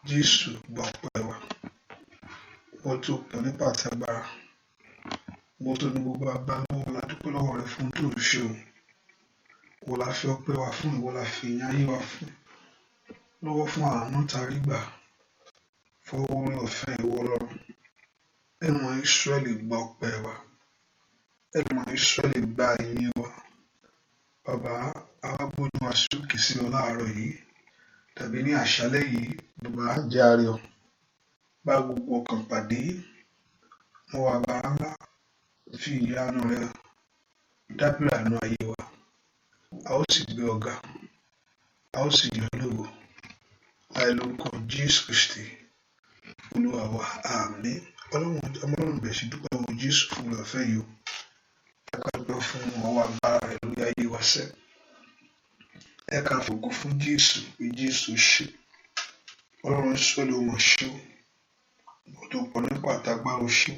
Jésù gba ọpẹ́ wa. Wọ́n tó pọ̀ nípa àtàgbára. Wọ́n tó ní gbogbo agbára lọ́wọ́ la dúpẹ́ lọ́wọ́ rẹ fún tó ń ṣe o. Wọ́n la fi ọpẹ́ wa fún ìwọ la fi ìyìn ayé wa fún. Lọ́wọ́ fún àánú tarí gbà. Fọwọ́ orí ọ̀fẹ́ ìwọ Ọlọ́run. Ẹnu Ísírẹ́lì gba ọpẹ́ wa. Ẹnu Ísírẹ́lì gba ìyìn wa. Bàbá, àwa gbójú wa sókè sí ọ láàárọ̀ yìí. Tàbí ní àṣálẹ́ yìí, bàbá jẹ́ àárẹ̀ ọ. Bá gbogbo ọkàn pàdé. Mo wà bá ńlá fi ìyanu rẹ dábìrì àánú ayé wa. A ó sì gbé ọ̀gá. A ó sì yìn ọ́ lógo. Láì lórúkọ Jésù Kristi. Olúwa wa, àmín. Ọlọ́run bẹ̀ sí dúpẹ́ lọ́wọ́ Jésù fún ìfẹ́ yìí o. Ẹ ká dúpẹ́ fún ọwọ́ agbára rẹ̀ lórí ayé wa sẹ́. Ẹ ká fògo fún Jésù pé Jésù ṣe. Ọlọ́run Ísírẹ́lì ó mọ̀ ṣe o. Ìwọ tó pọ̀ nípa àtàgbára o ṣe.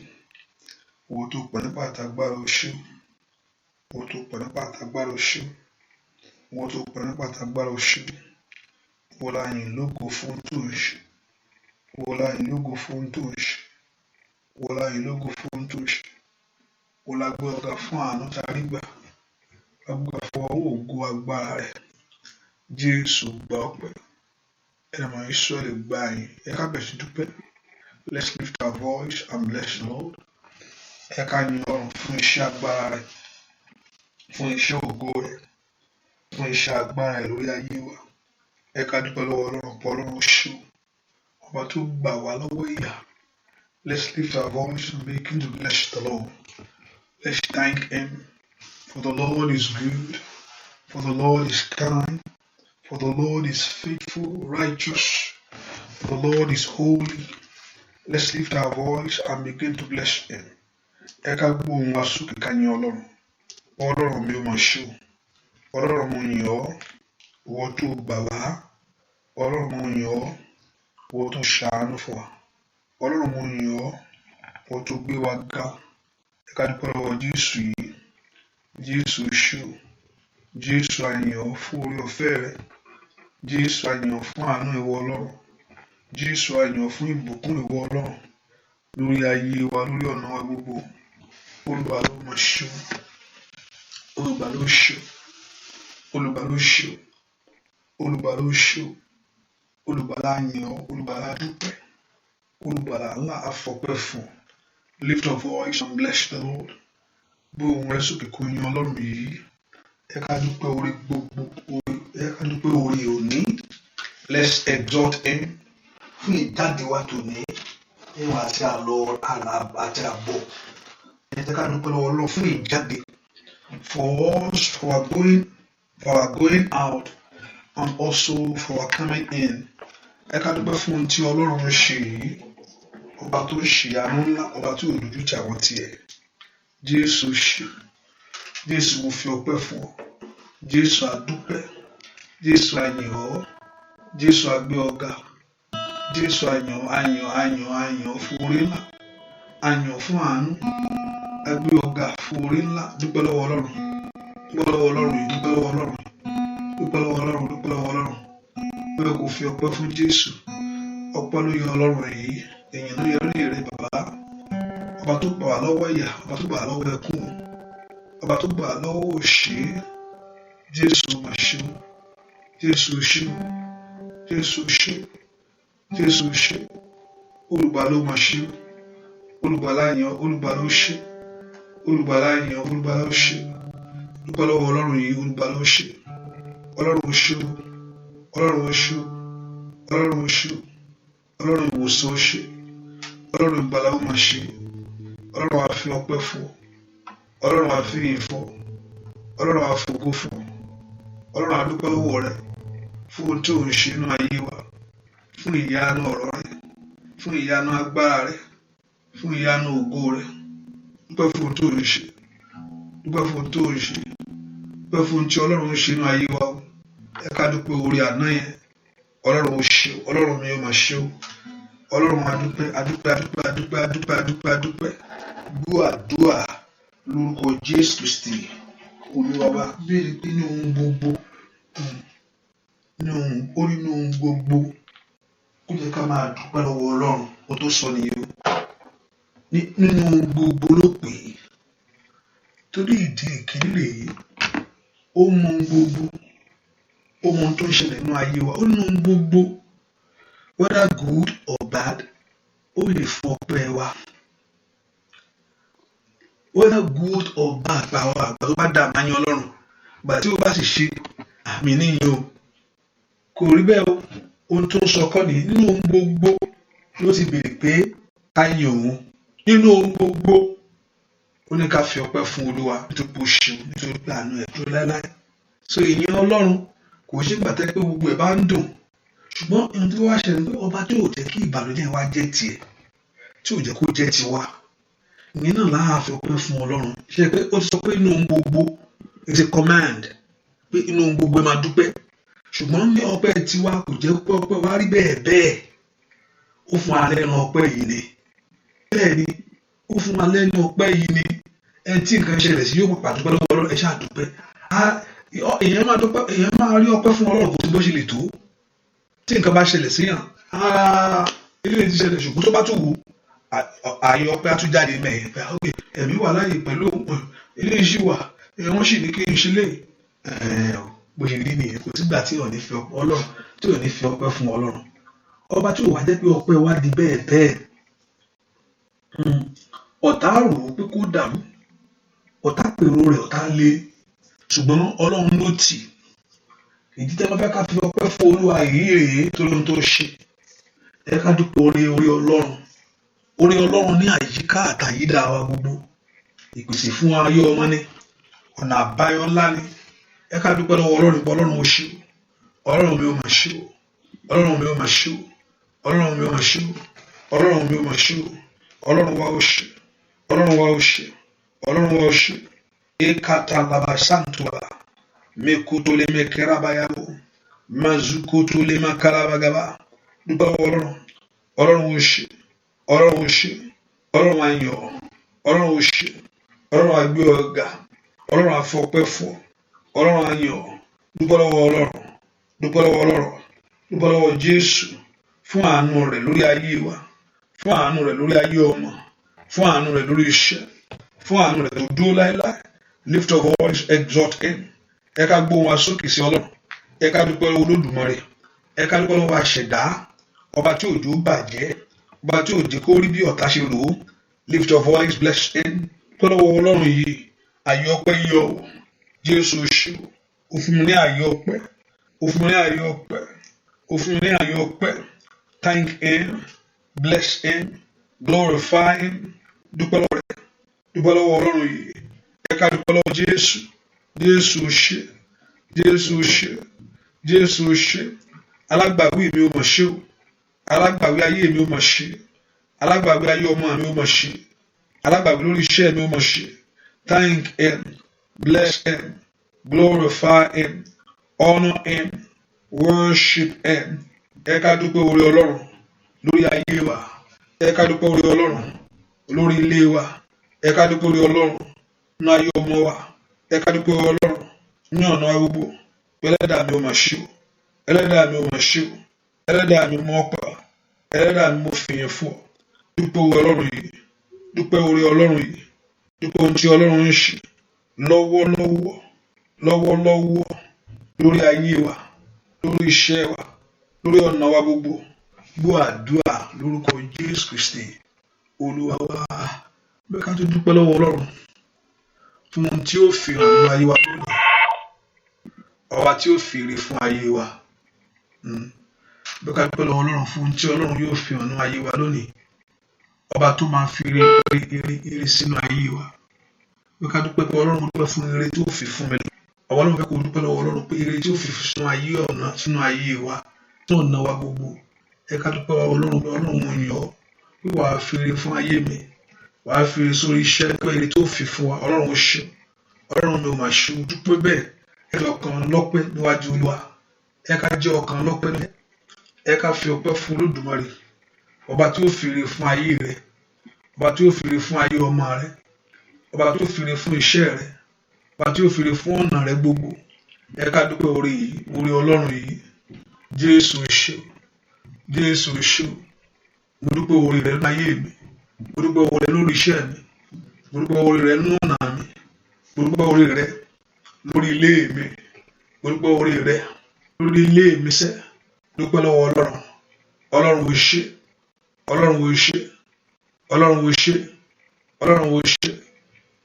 Ìwọ tó pọ̀ nípa àtàgbára o ṣe. Ìwọ tó pọ̀ nípa àtàgbára o ṣe. Ìwọ tó pọ̀ nípa àtàgbára o ṣe. Ìwọ la yìn lógo fún tó ń ṣe. Ìwọ la yìn lógo fún tó ń ṣe. Ìwọ la yìn lógo fún tó ń ṣe. Ìwọ la gbé ọ̀gá fún àánú tarí gbà. Agbára fún ọwọ́ ògo agbára rẹ̀. Jésù gba ọpẹ́. Ẹnu Ísírẹ́lì gba ìyìn. Ẹ ká bẹ̀ sí dúpẹ́. Let's lift our voice and bless the Lord. Ẹ ká yìn Ọlọ́run fún iṣẹ́ agbára rẹ̀. Fún iṣẹ́ ògo rẹ̀. Fún iṣẹ́ agbára rẹ̀ lórí ayé wa. Ẹ ká dúpẹ́ lọ́wọ́ Ọlọ́run pọ̀ Ọlọ́run ṣe o. Ọba tó gbà wá lọ́wọ́ ìyà. Let's lift our voice and begin to bless the Lord. Let's thank Him. For the Lord is good. For the Lord is kind. For the Lord is faithful, righteous. For the Lord is holy. Let's lift our voice and begin to bless Him. Ẹ ká gbóhùn wa sókè ká yìn Ọlọ́run. Ọlọ́run mi ò mọ̀ ṣe o. Ọlọ́run mo yìn ọ́. Ìwọ tó gbà wá. Ọlọ́run mo yìn ọ́. Ìwọ tó ṣàánú fún wa. Ọlọ́run mo yìn ọ́. Ìwọ tó gbé wa ga. Ẹ ká dúpẹ́ lọ́wọ́ Jésù yìí. Jésù ṣe o. Jésù a yìn ọ́ fún orí ọ̀fẹ́ rẹ. Jésù a yìn ọ́ fún àánú ìwọ Ọlọ́run. Jésù a yìn ọ́ fún ìbùkún ìwọ Ọlọ́run. Lórí ayé wa, lórí ọ̀nà wa gbogbo. Olúwa ló mọ̀ ṣe o. Olúwa ló ṣe o. Olúwa ló ṣe o. Olúwa ló ṣe o. Olúwa la yìn ọ́. Olúwa la dúpẹ́. Olúwa la ńlá afọpẹ́ fún. Lift your voice and bless the Lord. Gbóhùn rẹ sókè kó yìn Ọlọ́run yìí. Ẹ ká dúpẹ́ orí gbogbo orí. Ẹ ká dúpẹ́ orí òní. Let's exalt Him fún ìjáde wa tòní. Ìwà àti àlọ́ àti àbọ̀. Ẹ ká dúpẹ́ lọ́wọ́ Ọlọ́run fún ìjáde. For us, for our going out, and also for our coming in. Ẹ ká dúpẹ́ fún ohun tí Ọlọ́run ń ṣe yìí. Ọba tó ń ṣe àánú ńlá, ọba tó ń dojú tì àwọn tiẹ̀. Jésù ṣe. Jésù mo fi ọpẹ́ fún ọ. Jésù a dúpẹ́. Jésù a yìn ọ́. Jésù a gbé ọ ga. Jésù a yìn ọ́ fún orí ńlá. A yìn ọ́ fún àánú. A gbé ọ ga fún orí ńlá. Dúpẹ́ lọ́wọ́ Ọlọ́run. Dúpẹ́ lọ́wọ́ Ọlọ́run yìí. Dúpẹ́ lọ́wọ́ Ọlọ́run. Dúpẹ́ lọ́wọ́ Ọlọ́run. Dúpẹ́ lọ́wọ́ Ọlọ́run. Bẹ́ẹ̀ kò fi ọpẹ́ fún Jésù. Ọpẹ́ ló yẹ Ọlọ́run yìí. Èyìn ló yẹ lórí rẹ bàbá. Ọba tó gbà wá lọ́wọ́ ìyà. Ọba tó gbà wá lọ́wọ́ ẹkún. Ọba tó gbà wá lọ́wọ́ òṣì. Jésù mà ṣe o. Jésù ṣe o. Jésù ṣe. Jésù ṣe. Olùgbàlà ló mà ṣe o. Olùgbàlà yàn. Olùgbàlà ó ṣe. Olùgbàlà yàn. Olùgbàlà ó ṣe. Dúpẹ́ lọ́wọ́ Ọlọ́run yìí. Olùgbàlà ó ṣe. Ọlọ́run ó ṣe o. Ọlọ́run ó ṣe o. Ọlọ́run ó ṣe o. Ọlọ́run ìwòsàn ó ṣe. Ọlọ́run ìgbàlà ó mà ṣe. Ọlọ́run á fi ọpẹ́ fún ọ. Ọlọ́run á fi ìyìn fún ọ. Ọlọ́run á fògo fún ọ. Ọlọ́run á dúpẹ́ lọ́wọ́ rẹ fún ohun tí ò ń ṣe nínú ayé wa. Fún ìyanu ọ̀rọ̀ rẹ. Fún ìyanu agbára rẹ. Fún ìyanu ògo rẹ. Dúpẹ́ fún ohun tí ò ń ṣe. Dúpẹ́ fún ohun tí ò ń ṣe. Dúpẹ́ fún ohun tí Ọlọ́run ń ṣe nínú ayé wa. Ẹ ká dúpẹ́ orí àná yẹn. Ọlọ́run ó ṣe o. Ọlọ́run mi ó máa ṣe o. Ọlọ́run adúpẹ́ adúpẹ́. Gbọ́ àdúrà lórúkọ Jésù Kristi. Olúwa wa béèrè pé ní ohun gbogbo kó jẹ́ ká máa dúpẹ́ lọ́wọ́ Ọlọ́run ó tó sọ nìyẹn nínú gbogbo ló pè é torí ìdí ìkíní rèé ó mọ gbogbo ó mọ tó ń ṣẹlẹ̀ nínú ayé wa ó nínú gbogbo whether good or bad ó lè fún ọpẹ́ wa whether good or bad báwa àgbà tó bá dà máa yan Ọlọ́run gbà tí ó bá sì ṣe àmì níyàn o kò rí bẹ́ẹ̀ o ohun tó ń sọ kọ́ nìyí nínú ohun gbogbo ló ti béèrè pé ká yìn òun nínú ohun gbogbo ó ní ká fi ọpẹ́ fún Olúwa nítorí pé ó ṣeun nítorí pé àánú ẹ̀ dúró láéláé so ìyìn Ọlọ́run kò ṣe gbàtẹ́ pé gbogbo ẹ̀ bá ń dùn ṣùgbọ́n ohun tó wá ṣẹlẹ̀ pé ọba tí ò jẹ́ kí ìbànújẹ́ wa jẹ́ tiẹ̀ tí ò jẹ́ kó jẹ́ tiwa ìyẹn náà láà fi ọpẹ́ fún Ọlọ́run ṣe pé ó ti sọ pé inú ohun gbogbo is a command pé inú ohun gbogbo ẹ máa dúpẹ́ ṣùgbọ́n ní ọpẹ́ tiwa kò jẹ́ pé ọpẹ́ wa rí bẹ́ẹ̀ ó fún wa lẹ́nu ọpẹ́ yìí ni bẹ́ẹ̀ ni ó fún wa lẹ́nu ọpẹ́ yìí ni ẹni tí nǹkan ṣẹlẹ̀ sí yóò pàpà dúpẹ́ lọ́wọ́ Ọlọ́run ẹ ṣáà dúpẹ́ èèyàn máa rí ọpẹ́ fún Ọlọ́run kò sí bó ṣe lè tó tí nǹkan bá ṣẹlẹ̀ sí yàn ilé ti ṣẹlẹ̀ ṣùgbọ́n tó bá tún wù ààyè ọpẹ́ á tún jáde mẹ́yìn pé ẹ̀mí wà láàyè pẹ̀lú ilé iṣẹ́ wà wọ́n sì ní kí n ṣe lé bó ṣe rí nìyẹn kò sígbà tí ò ní fi ọpẹ́ Ọlọ́run tí ò ní fi ọpẹ́ fún Ọlọ́run ọba tí ò wá jẹ́ pé ọpẹ́ wa di bẹ́ẹ̀ ọ̀tá rò ó pé kó dàrú ọ̀tá pèrò rẹ̀ ọ̀tá lé ṣùgbọ́n Ọlọ́run ló tì ìdí tẹ́ wọ́n fẹ́ ká fi ọpẹ́ fún Olúwa yìí rèé tó lóhun tó ṣe ẹ ká dúpẹ́ orí Ọlọ́run ní àyíká àtàyídà wa gbogbo ìpèsè fún ayé ọmọ ní ọ̀nà àbáyọ ńlá ni ẹ ká dúpẹ́ lọ́wọ́ Ọlọ́run pé Ọlọ́run ó ṣe Ọlọ́run mi ó máa ṣe Ọlọ́run mi ó máa ṣe Ọlọ́run mi ó máa ṣe Ọlọ́run mi ó máa ṣe Ọlọ́run wa ó ṣe Ọlọ́run wa ó ṣe Ọlọ́run wa ó ṣe ekata laba santuba mekuto le mekerabayabo mazukoto le makarabagaba dúpẹ́ lọ́wọ́ Ọlọ́run ó ṣe Ọlọ́run ó ṣe Ọlọ́run á yọ̀ Ọlọ́run ó ṣe Ọlọ́run á gbé ọ̀gá Ọlọ́run á fọpẹ́ fún Ọlọ́run á yọ̀ dúpẹ́ lọ́wọ́ Ọlọ́run dúpẹ́ lọ́wọ́ Ọlọ́run dúpẹ́ lọ́wọ́ Jésù fún àánú rẹ̀ lórí ayé wa fún àánú rẹ̀ lórí ayé ọmọ fún àánú rẹ̀ lórí iṣẹ́ fún àánú rẹ̀ tó dúró láéláé lift of voice exalt him ẹ ká gbóhùn wa sókè sí Ọlọ́run ẹ ká dúpẹ́ lọ́wọ́ Olódùmarè ẹ ká dúpẹ́ lọ́wọ́ àṣẹ̀dá ọba tí òjò bàjẹ́ ọba tí òjò kó rí bí ọ̀tá ṣe rò ó lift of voice bless him dúpẹ́ lọ́wọ́ Ọlọ́run yìí ayé ọpẹ́ yọ ọ́ Jésù ṣe ó fún mi ní ayé ọpẹ́ ó fún mi ní ayé ọpẹ́ ó fún mi ní ayé ọpẹ́ thank him bless him glorify him dúpẹ́ lọ́wọ́ rẹ̀ dúpẹ́ lọ́wọ́ Ọlọ́run yìí ẹ ká dúpẹ́ lọ́wọ́ Jésù Jésù ṣe Jésù ṣe Jésù ṣe alágbàwí mi ò mọ̀ ṣe o alágbàwí ayé mi ò mọ̀ ṣe alágbàwí ayé ọmọ mi ò mọ̀ ṣe alágbàwí lórí iṣẹ́ mi ò mọ̀ ṣe thank him bless him glorify him honor him worship him ẹ ká dúpẹ́ orí Ọlọ́run lórí ayé wa ẹ ká dúpẹ́ orí Ọlọ́run lórí ilé wa ẹ ká dúpẹ́ orí Ọlọ́run ní ayé ọmọ wa ẹ ká dúpẹ́ orí Ọlọ́run ní ọ̀nà gbogbo ẹlẹ́dàá mi ò mà ṣe o ẹlẹ́dàá mi ò mà ṣe o ẹlẹ́dàá mi mọ́ ọ̀pá ẹlẹ́dàá mi mo fìyàn fún ọ dúpẹ́ orí Ọlọ́run yìí dúpẹ́ orí Ọlọ́run yìí dúpẹ́ ohun tí Ọlọ́run ń ṣe lọ́wọ́lọ́wọ́ lórí ayé wa lórí iṣẹ́ wa lórí ọ̀nà wa gbogbo gbọ́ àdúrà lórúkọ Jésù Kristi Olúwa wa bẹ́ẹ̀ ká tó dúpẹ́ lọ́wọ́ Ọlọ́run fún ohun tí ó fi hàn nínú ayé wa lónìí ọba tí ó fi ire fún ayé wa bẹ́ẹ̀ ká dúpẹ́ lọ́wọ́ Ọlọ́run fún ohun tí Ọlọ́run yóò fi hàn nínú ayé wa lónìí ọba tó máa fi ire sínú ayé wa bẹ́ẹ̀ ká dúpẹ́ pé Ọlọ́run dúpẹ́ fún ire tí ó fi fún mi ọba Ọlọ́run fẹ́ kó dúpẹ́ lọ́wọ́ Ọlọ́run pé ire tí ó fi sínú ayé wa tí ọ̀nà wa gbogbo ẹ ká dúpẹ́ lọ́wọ́ Ọlọ́run pé Ọlọ́run mo yàn ọ́ pé wàá fi ire fún ayé mi wàá fi ire sórí iṣẹ́ pé ire tó fi fún wa Ọlọ́run ó ṣe Ọlọ́run mi ò máa ṣe dúpẹ́ bẹ́ẹ̀ ẹ jẹ́ ọkàn lọ́pẹ́ níwájú Olúwa ẹ ká jẹ́ ọkàn lọ́pẹ́ náà ẹ ká fi ọpẹ́ fún Olódùmarè ọba tí ó fi ire fún ayé rẹ ọba tí ó fi ire fún ayé ọmọ rẹ ọba tí ó fi ire fún iṣẹ́ rẹ ọba tí ó fi ire fún ọ̀nà rẹ gbogbo ẹ ká dúpẹ́ orí Ọlọ́run yìí Jésù ṣe Jésù ṣé o. Mo dúpẹ́ oore rẹ nínú ayé mi. Mo dúpẹ́ oore rẹ lórí iṣẹ́ mi. Mo dúpẹ́ oore rẹ nínú ọ̀nà mi. Mo dúpẹ́ oore rẹ lórí ilé mi. Mo dúpẹ́ oore rẹ lórí ilé mi sẹ́. Mo dúpẹ́ lọ́wọ́ Ọlọ́run. Ọlọ́run wo ṣé. Ọlọ́run wo ṣé. Ọlọ́run wo ṣé. Ọlọ́run wo ṣé.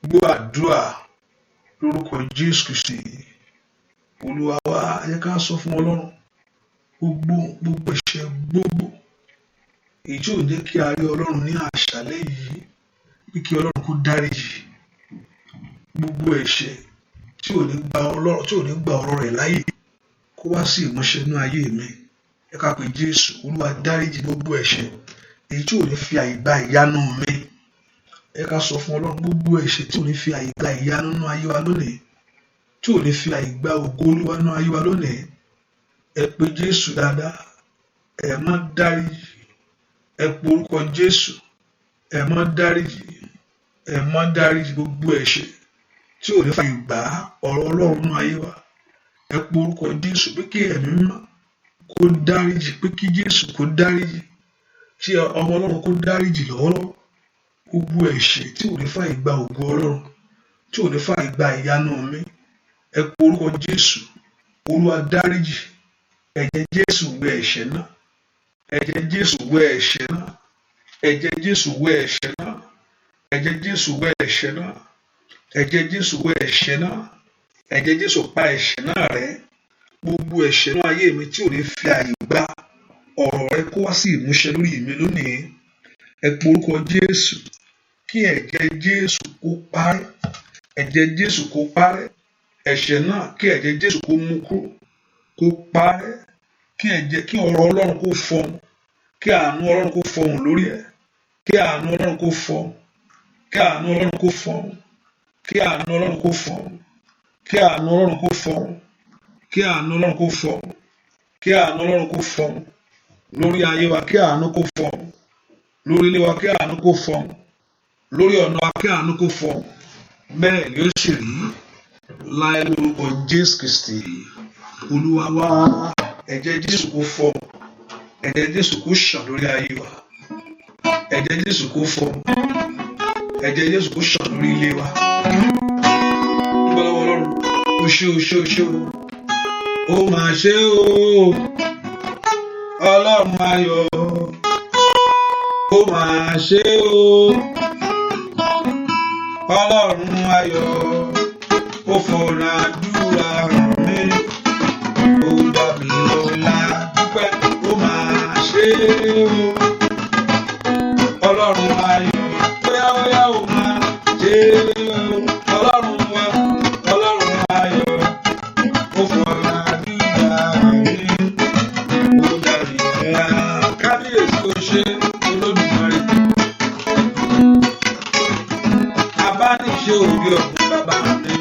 Gbọ́ àdúrà lórúkọ Jésù Kristi. Olúwa wa, ẹ jẹ́ ká sọ fún Ọlọ́run gbogbo ẹ̀ṣẹ̀ gbogbo èyí tí ò jẹ́ kí a rí Ọlọ́run ní àṣálẹ́ yìí bí kí Ọlọ́run kó dáríjì. Gbogbo ẹ̀ṣẹ̀ tí ò ní gba ọ̀rọ̀ rẹ̀ láyè kó wá sí ìmúṣẹ nínú ayé mi. Ẹ ká pè Jésù. Olúwa dáríjì gbogbo ẹ̀ṣẹ̀ èyí tí ò ní fi àyè gba ìyanu mi. Ẹ ká sọ fún Ọlọ́run gbogbo ẹ̀ṣẹ̀ tí ò ní fi àyè gba ìyanu nínú ayé wa lónìí, tí ò ní fi àyè gba ògo Olúwa nínú ayé wa lónìí. Ẹ pè Jésù dáadáa. Ẹ má dáríjì. Ẹ pè orúkọ Jésù. Ẹ má dáríjì. Ẹ má dáríjì gbogbo ẹ̀ṣẹ̀ tí ò ní fi àyè gba ọ̀rọ̀ Ọlọ́run nínú ayé wa. Ẹ pè orúkọ Jésù pé kí ẹ̀mí mímọ́ kó dáríjì, pé kí Jésù kó dáríjì, kí ọmọ Ọlọ́run kó dáríjì lọ́wọ́lọ́wọ́ gbogbo ẹ̀ṣẹ̀ tí ò ní fi àyè gba ògo Ọlọ́run, tí ò ní fi àyè gba ìyanu mi. Ẹ pè orúkọ Jésù. Olúwa dáríjì. Ẹ̀jẹ̀ Jésù wẹ ẹ̀ṣẹ̀ náà. Ẹ̀jẹ̀ Jésù wẹ ẹ̀ṣẹ̀ náà. Ẹ̀jẹ̀ Jésù wẹ ẹ̀ṣẹ̀ náà. Ẹ̀jẹ̀ Jésù wẹ ẹ̀ṣẹ̀ náà. Ẹ̀jẹ̀ Jésù wẹ ẹ̀ṣẹ̀ náà. Ẹ̀jẹ̀ Jésù pa ẹ̀ṣẹ̀ náà rẹ́. Gbogbo ẹ̀ṣẹ̀ náà ayé mi tí ò ní fi àyè gba ọ̀rọ̀ rẹ kó wá sí ìmúṣẹ lórí mi lónìí. Ẹ pè orúkọ Jésù. Kí ẹ̀jẹ̀ Jésù kó parẹ́. Ẹ̀jẹ̀ Jésù kó parẹ́. Ẹ̀ṣẹ̀ náà kí ẹ̀jẹ̀ Jésù kó mú kúrò, kó parẹ́. Kí ọ̀rọ̀ Ọlọ́run kó fọhùn. Kí àánú Ọlọ́run kó fọhùn lórí ẹ̀. Kí àánú Ọlọ́run kó fọhùn. Kí àánú Ọlọ́run kó fọhùn. Kí àánú Ọlọ́run kó fọhùn. Kí àánú Ọlọ́run kó fọhùn. Kí àánú Ọlọ́run kó fọhùn. Kí àánú Ọlọ́run kó fọhùn. Lórí ayé wa kí àánú kó fọhùn. Lórí ilé wa kí àánú kó fọhùn. Lórí ọ̀nà wa kí àánú kó fọhùn. Bẹ́ẹ̀ ni ó sì rí láì lórúkọ Jésù Kristi. Olúwa wa, ẹ̀jẹ̀ Jésù kó fọhùn. Ẹ̀jẹ̀ Jésù kó ṣàn lórí ayé wa. Ẹ̀jẹ̀ Jésù kó fọhùn. Ẹ̀jẹ̀ Jésù kó ṣàn lórí ilé wa. Dúpẹ́ lọ́wọ́ Ọlọ́run. O ṣé o ṣé o ṣé o. Ó máa ṣe o. Ọlọ́run ayọ̀. Ó máa ṣe o. Ọlọ́run ayọ̀. Ó fọ̀nà àdúrà mi. Ó dá mi lọ́lá. Dúpẹ́. Ó máa ṣe o. Ọlọ́run ayọ̀. Bóyá ó máa ṣe o. Ọlọ́run wa. Ọlọ́run ayọ̀. Ó fọ̀nà àdúrà mi. Ó dá mi lọ́lá. Kábíyèsí ó ṣe Olódùmarè. Abániṣe òbí ọ̀gbìn bàbá mi.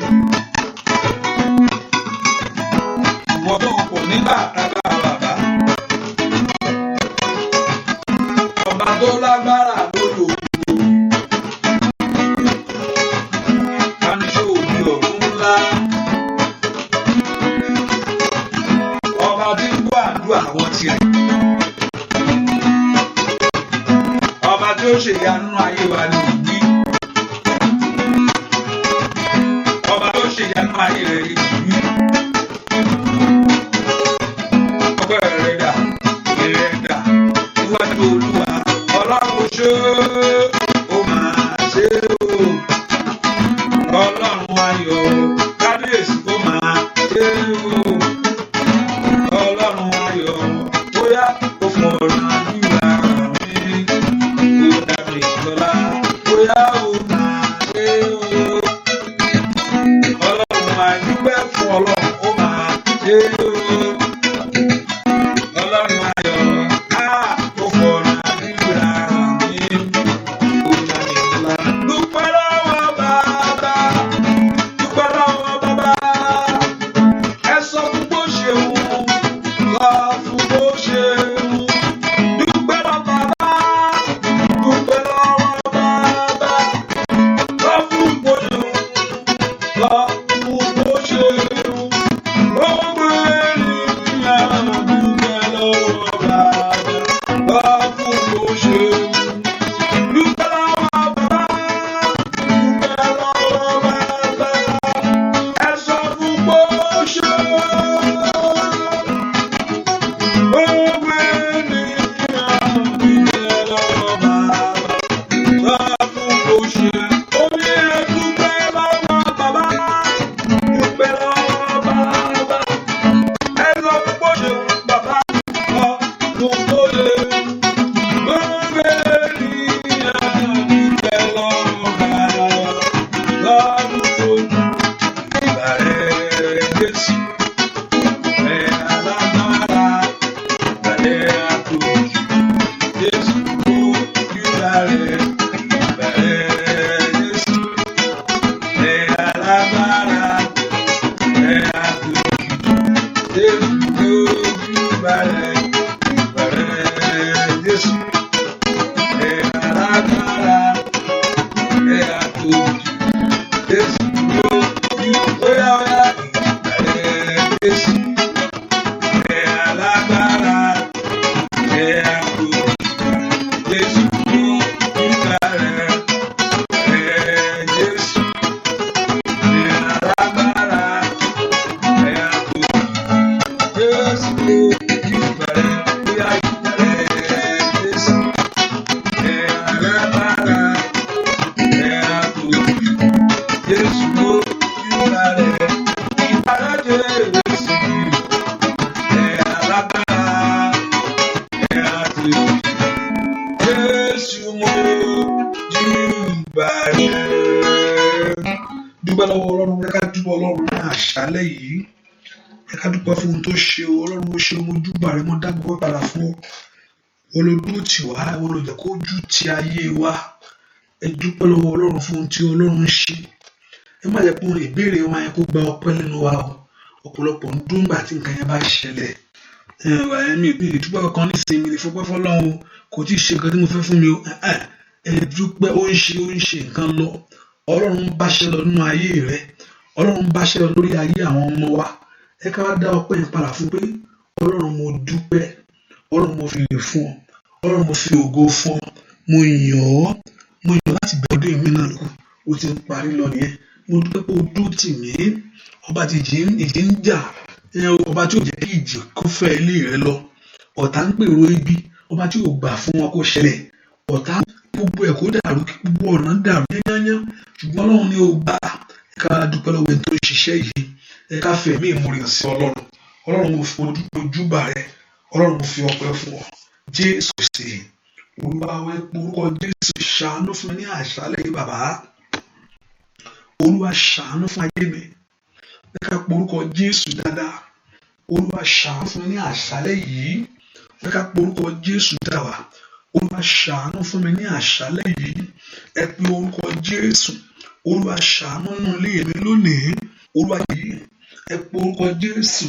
Ìwọ tó pọ̀ nígbà tábà bàbá. Ọba tó lágbára lórí òkú. Abániṣe òbí ọ̀gbìn ńlá. Ọba tí ń gbọ́ àdúrà àwọn tirẹ̀. Ọba tí ó ṣe ìyanu ayé wa ní ìwí. Ọba tó ṣe ìyanu ayé rẹ̀ ní ìwí. Ọpẹ́ rẹ̀ dà, ìrẹ̀ dà, níwájú Olúwa. Ọlọ́run ṣe ó máa ṣe o. Ọlọ́run ayọ̀, kábíyèsí ó máa ṣe o. Ọlọ́run ayọ̀, bóyá ó fọ̀nà àdúrà mi. Ó dá mi lọ́lá. Dúpẹ́ lọ́wọ́ Ọlọ́run, ẹ ká dúpẹ́ Ọlọ́run ní àṣálẹ́ yìí. Ẹ ká dúpẹ́ fún ohun tó ṣe o. Ọlọ́run ó ṣe mo júbà rẹ, mo dá gbogbo padà fún ọ. Olódó tì wá, olójẹ kó ojú ti ayé wa. Ẹ dúpẹ́ lọ́wọ́ Ọlọ́run fún ohun tí Ọlọ́run ṣe. Ẹ má jẹ́ pé ìbéèrè wa yẹn kó gba ọpẹ́ lẹ́nu wa o. Ọ̀pọ̀lọpọ̀ ń dún gbà tí nǹkan yẹn bá ṣẹlẹ̀. Mi ìdúpẹ́ kankan nísìnyí, mi lè fọpẹ́ fọ́lọ́run kò tí ì ṣe nǹkan tí mo fẹ́ fún mi o. Ẹ dúpẹ́, ó ń ṣe nǹkan lọ. Ọlọ́run bá ṣe lọ nínú ayé rẹ. Ọlọ́run bá ṣe lọ lórí ayé àwọn ọmọ wa. Ẹ ká wá dá ọpẹ́ yẹn padà fún pé Ọlọ́run mo dúpẹ́. Ọlọ́run mo fi lè fún ọ. Ọlọ́run mo fi ògo fún ọ. Mo yàn ọ́. Mo yàn láti bẹ̀rẹ̀ ọdún èmi náà lọ. Ó ti ń parí lọ nìyẹn. Mo dúpẹ́ pé o dúró tì mí. Ọba tí ìjì ń jà. Ọba tí ò jẹ́ kí ìjì kó fẹ́ ilé rẹ lọ. Ọ̀tá ń gbèrò ibi. Ọba tí ò gbà fún wọn kó ṣẹlẹ̀. Ọ̀tá gbogbo ẹ̀ kó dàrú, kí gbogbo ọ̀nà dàrú yányányá. Ṣùgbọ́n Ọlọ́run ni ó gbà. Ẹ ká dúpẹ́ lọ́wọ́ ẹni tó ń ṣiṣẹ́ yìí. Ẹ ká fẹ̀mí ìmoore sí Ọlọ́run. Ọlọ́run mo fi ojúbà rẹ. Ọlọ́run mo fi ọpẹ́ fún ọ. Jésù sí i. Olúwa wẹ́ orúkọ Jésù ṣàánú fún mi ní àṣálẹ́ yìí bàbá. Olúwa ṣàánú fún ayé mi. Ẹ ká porúkọ Jésù dáadáa. Olúwa ṣàánú fún mi ní àṣálẹ́ yìí. Ẹ ká porúkọ Jésù dáwà. Olúwa ṣàánú fún mi ní àṣálẹ́ yìí. Ẹ pe orúkọ Jésù. Olúwa ṣàánú nínú ilé mi lónìí. Olúwa yìí. Ẹ pe orúkọ Jésù.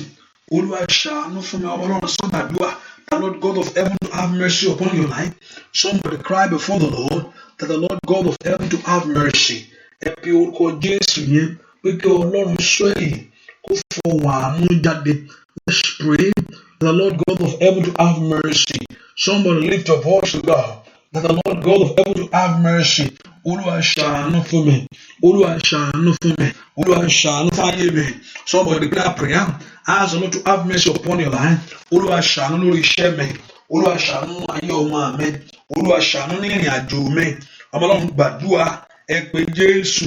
Olúwa ṣàánú fún mi. Ọlọ́run sọ́dàdúrà. The Lord God of heaven to have mercy upon your life. Somebody cry before the Lord that the Lord God of heaven to have mercy. Ẹ pe orúkọ Jésù yẹn pé kí Ọlọ́run sọ èyí kó fọwọ́ àánú jáde. Let's pray that the Lord God of heaven to have mercy. Somebody lift your voice to God. That the Lord God of heaven to have mercy. Olúwa ṣàánú fún mi. Olúwa ṣàánú fún mi. Olúwa ṣàánú fún ayé mi. Somebody declare prayer. Ask the Lord to have mercy upon your life. Olúwa ṣàánú lórí iṣẹ́ mi. Olúwa ṣàánú ayé ọmọ mi. Olúwa ṣàánú ní ìrìn àjò mi. Ọmọ Ọlọ́run gbàdúrà. Ẹ pe Jésù.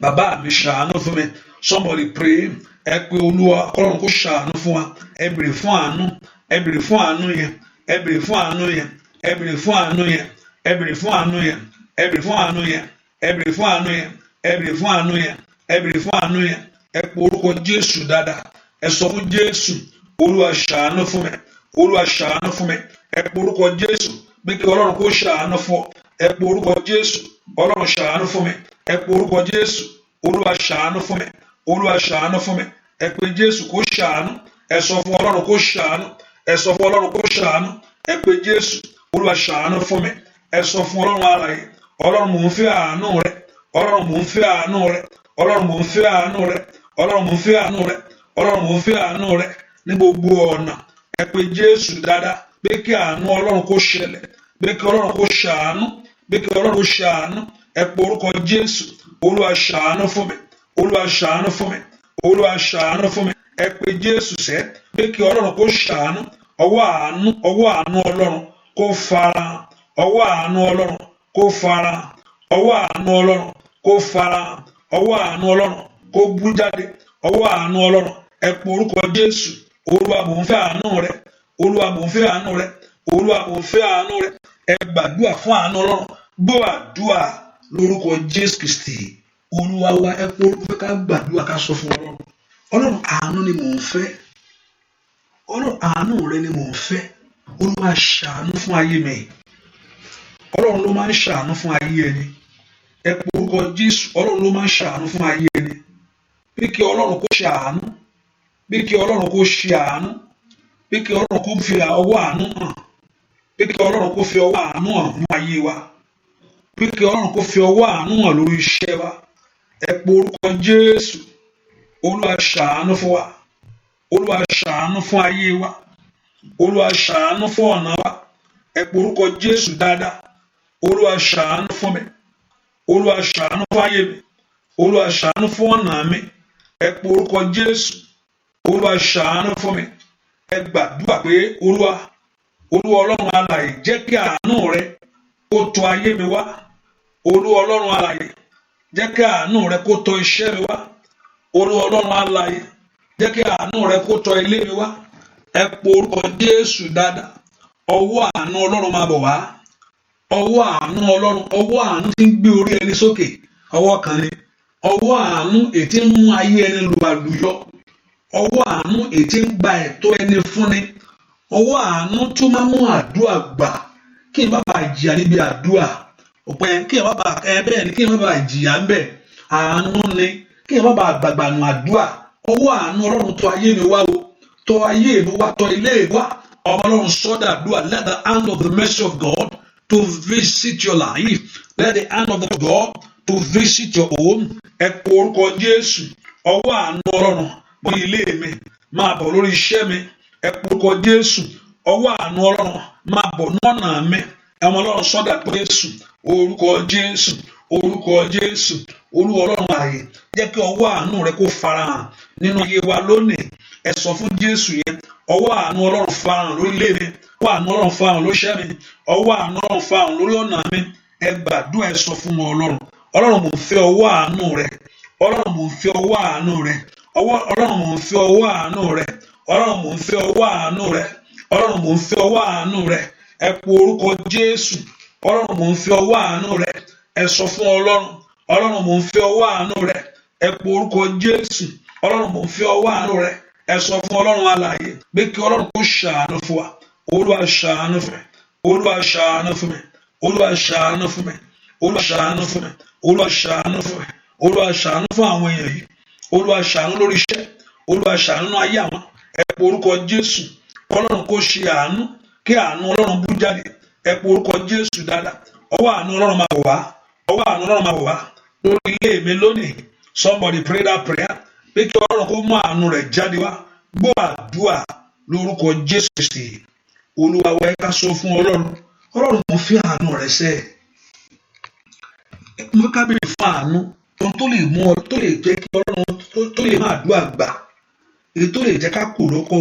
Bàbá mi ṣàánú fún mi. Somebody pray. Ẹ pe Olúwa Ọlọ́run kó ṣàánú fún wa. Ẹ bèrè fún àánú. Ẹ bèrè fún àánú yẹn. Ẹ bèrè fún àánú yẹn. Ẹ bèrè fún àánú yẹn. Ẹ bèrè fún àánú yẹn. Ẹ bèrè fún àánú yẹn. Ẹ bèrè fún àánú yẹn. Ẹ bèrè fún àánú yẹn. Ẹ bèrè fún àánú yẹn. Ẹ pe orúkọ Jésù dáadáa. Ẹ sọ fún Jésù. Olúwa ṣàánú fún mi. Olúwa ṣàánú fún mi. Ẹ pe orúkọ Jésù. Bí kí Ọlọ́run kó ṣàánú fún ọ. Ẹ pe orúkọ Jésù. Ọlọ́run ṣàánú fún mi. Ẹ pe orúkọ Jésù. Olúwa ṣàánú fún mi. Olúwa ṣàánú fún mi. Ẹ pe Jésù kó ṣàánú. Ẹ sọ fún Ọlọ́run kó ṣàánú. Ẹ sọ fún Ọlọ́run kó ṣàánú. Ẹ pe Jésù. Olúwa ṣàánú fún mi. Ẹ sọ fún Ọlọ́run alààyè. Ọlọ́run mò ń fẹ́ àánú rẹ. Ọlọ́run mò ń fẹ́ àánú rẹ. Ọlọ́run mò ń fẹ́ àánú rẹ. Ọlọ́run mò ń fẹ́ àánú rẹ. Ọlọ́run mò ń fẹ́ àánú rẹ ní gbogbo ọ̀nà. Ẹ pe Jésù dáadáa. Pé kí àánú Ọlọ́run kó ṣẹlẹ̀. Pé kí Ọlọ́run kó ṣàánú. Pé kí Ọlọ́run kó ṣàánú. Ẹ pe orúkọ Jésù. Olúwa ṣàánú fún mi. Olúwa ṣàánú fún mi. Olúwa ṣàánú fún mi. Ẹ pe Jésù sẹ́. Pé kí Ọlọ́run kó ṣàánú. Ọwọ́ àánú Ọlọ́run kó farahàn. Ọwọ́ àánú Ọlọ́run kó farahàn. Ọwọ́ àánú Ọlọ́run kó farahàn. Ọwọ́ àánú Ọlọ́run kó bú jáde. Ọwọ́ àánú Ọlọ́run. Ẹ pe orúkọ Jésù. Olúwa mò ń fẹ́ àánú rẹ. Olúwa mò ń fẹ́ àánú rẹ, Olúwa mò ń fẹ́ àánú rẹ. Ẹ gbàdúrà fún àánú Ọlọ́run. Gbọ́ àdúrà lórúkọ Jésù Kristi Olúwa wa. Ẹ pé ká gbàdúrà ká sọ fún Ọlọ́run. Ọlọ́run àánú ni mò ń fẹ́. Ọlọ́run àánú rẹ ni mò ń fẹ́. Olúwa ṣàánú fún ayé mi. Ọlọ́run ló máa ń ṣàánú fún ayé ẹni. Ẹ pé orúkọ Jésù. Ọlọ́run ló máa ń ṣàánú fún ayé ẹni. Bí kí Ọlọ́run kó ṣàánú, bí kí Ọlọ́run kó ṣe àánú, bí kí Ọlọ́run kó fi ọwọ́ àánú hàn, bí kí Ọlọ́run kó fi ọwọ́ àánú hàn fún ayé wa, bí kí Ọlọ́run kó fi ọwọ́ àánú hàn lórí iṣẹ́ wa. Ẹ pé orúkọ Jésù. Olúwa ṣàánú fún wa. Olúwa ṣàánú fún ayé wa. Olúwa ṣàánú fún ọ̀nà wa. Ẹ pé orúkọ Jésù dáadáa. Olúwa ṣàánú fún mi. Olúwa ṣàánú fún ayé mi. Olúwa ṣàánú fún ọ̀nà mi. Ẹ pé orúkọ Jésù. Olúwa ṣàánú fún mi. Ẹ gbàdúrà pé Olúwa Ọlọ́run alààyè, jẹ́ kí àánú rẹ kó tọ̀ ayé mi wá. Olúwa Ọlọ́run alààyè, jẹ́ kí àánú rẹ kó tọ̀ iṣẹ́ mi wá. Olúwa Ọlọ́run alààyè, jẹ́ kí àánú rẹ kó tọ̀ ilé mi wá. Ẹ pé orúkọ Jésù dáadáa. Ọwọ́ àánú Ọlọ́run máa bọ̀ wá. Ọwọ́ àánú Ọlọ́run, ọwọ́ àánú tí ń gbé orí ẹni sókè. Ọwọ́ kan ni ọwọ́ àánú ètí ń mú ayé ẹni lu àlùyọ. Ọwọ́ àánú ètí ń gba ẹ̀tọ́ ẹni fúnni. Ọwọ́ àánú tó máa mú àdúrà gbà. Kí n bá bàa jìyà níbi àdúrà. Ọ̀pẹ kí n bá bàa bẹ́ẹ̀ ni kí n bá bàa jìyà ń bẹ̀. Àánú ni kí n bá bàa gbàgbànú àdúrà. Ọwọ́ àánú Ọlọ́run tọ̀ ayé mi wá o. Tọ̀ ayé mi wá, tọ̀ ilé mi wá. Ọmọ Ọlọ́run sọ́dà àdúrà. Let the hand of the mercy of God to visit your life. Let the hand of the God to visit your home. Ẹ pé orúkọ Jésù. Ọwọ́ àánú Ọlọ́run bọ̀ ilé mi, máa bọ̀ lórí iṣẹ́ mi. Ẹ pé orúkọ Jésù. Ọwọ́ àánú Ọlọ́run máa bọ̀ lọ́nà mi. Ọmọ Ọlọ́run sọ́dà Jésù. Orúkọ Jésù. Orúkọ Jésù. Olúwa Ọlọ́run ààyè, jẹ́ kí ọwọ́ àánú rẹ kó farahàn nínú ayé wa lónìí. Ẹ sọ fún Jésù yẹn. Ọwọ́ àánú Ọlọ́run farahàn lórí ilé mi. Ọwọ́ àánú Ọlọ́run farahàn lórí iṣẹ́ mi. Ọwọ́ àánú Ọlọ́run farahàn lórí ọ̀nà mi. Ẹ gbàdúrà, ẹ sọ fún Ọlọ́run. Ọlọ́run mò ń fẹ́ ọwọ́ àánú rẹ. Ọlọ́run mò ń fẹ́ ọwọ́ àánú rẹ. Ọlọ́run mò ń fẹ́ ọwọ́ àánú rẹ. Ọlọ́run mò ń fẹ́ ọwọ́ àánú rẹ. Ọlọ́run mò ń fẹ́ ọwọ́ àánú rẹ. Ẹ pe orúkọ Jésù. Ọlọ́run mò ń fẹ́ ọwọ́ àánú rẹ. Ẹ sọ fún Ọlọ́run. Ọlọ́run mò ń fẹ́ ọwọ́ àánú rẹ. Ẹ pe orúkọ Jésù. Ọlọ́run mò ń fẹ́ ọwọ́ àánú rẹ. Ẹ sọ fún Ọlọ́run alààyè pé kí Ọlọ́run kó ṣàánú fún wa. Olúwa ṣàánú fún mi. Olúwa ṣàánú fún mi. Olúwa ṣàánú fún mi. Olúwa ṣàánú fún mi. Olúwa ṣàánú fún mi. Olúwa ṣàánú fún àwọn èèyàn yìí. Olúwa ṣàánú lórí iṣẹ́. Olúwa ṣàánú ní ayé àwọn. Ẹ pe orúkọ Jésù. Ọlọ́run kó ṣe àánú, kí àánú Ọlọ́run bú jáde. Ẹ pe orúkọ Jésù dáadáa. Ọwọ́ àánú Ọlọ́run máa bọ̀ wá. Ọwọ́ àánú Ọlọ́run máa bọ̀ wá lórí ilé mi lónìí. Somebody pray that prayer. Pé kí Ọlọ́run kó mú àánú rẹ̀ jáde wá. Gbọ́ àdúrà lórúkọ Jésù Kristi. Olúwa wa, ẹ ká sọ fún Ọlọ́run. Ọlọ́run mo fi àánú rẹ̀ sẹ́. Mo ká bèrè fún àánú. Ohun tó lè mú ọ, tó lè jẹ́ kí Ọlọ́run tó lè máa àdúrà gbà. Èyí tó lè jẹ́ ká kò lóko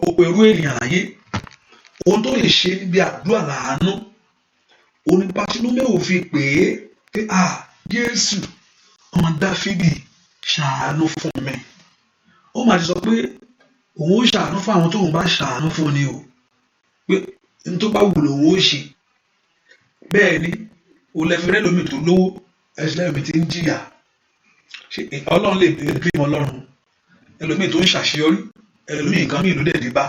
oko ẹrú ènìyàn láyé. Ohun tó lè ṣe níbi àdúrà làánú. Onípàṣínúmẹ́ ò fi pè é pé Jésù ọmọ Dáfídì ṣàánú fún mi. Ó máa ti sọ pé òun ó ṣàánú fún àwọn tóun bá ṣàánú fún ni o. Pé ní tó bá wù lòun ó ṣe. Bẹ́ẹ̀ ni olẹ́fẹ̀rẹ́ lómi tó lówó ẹ̀sìn lẹ́yìn tí ń jìyà. Ọlọ́run lè bí mọ́ Ọlọ́run. Ẹlòmíì tó ń ṣàṣeyọrí, ẹlòmíì nǹkan mìíràn ló dẹ̀ dé bá.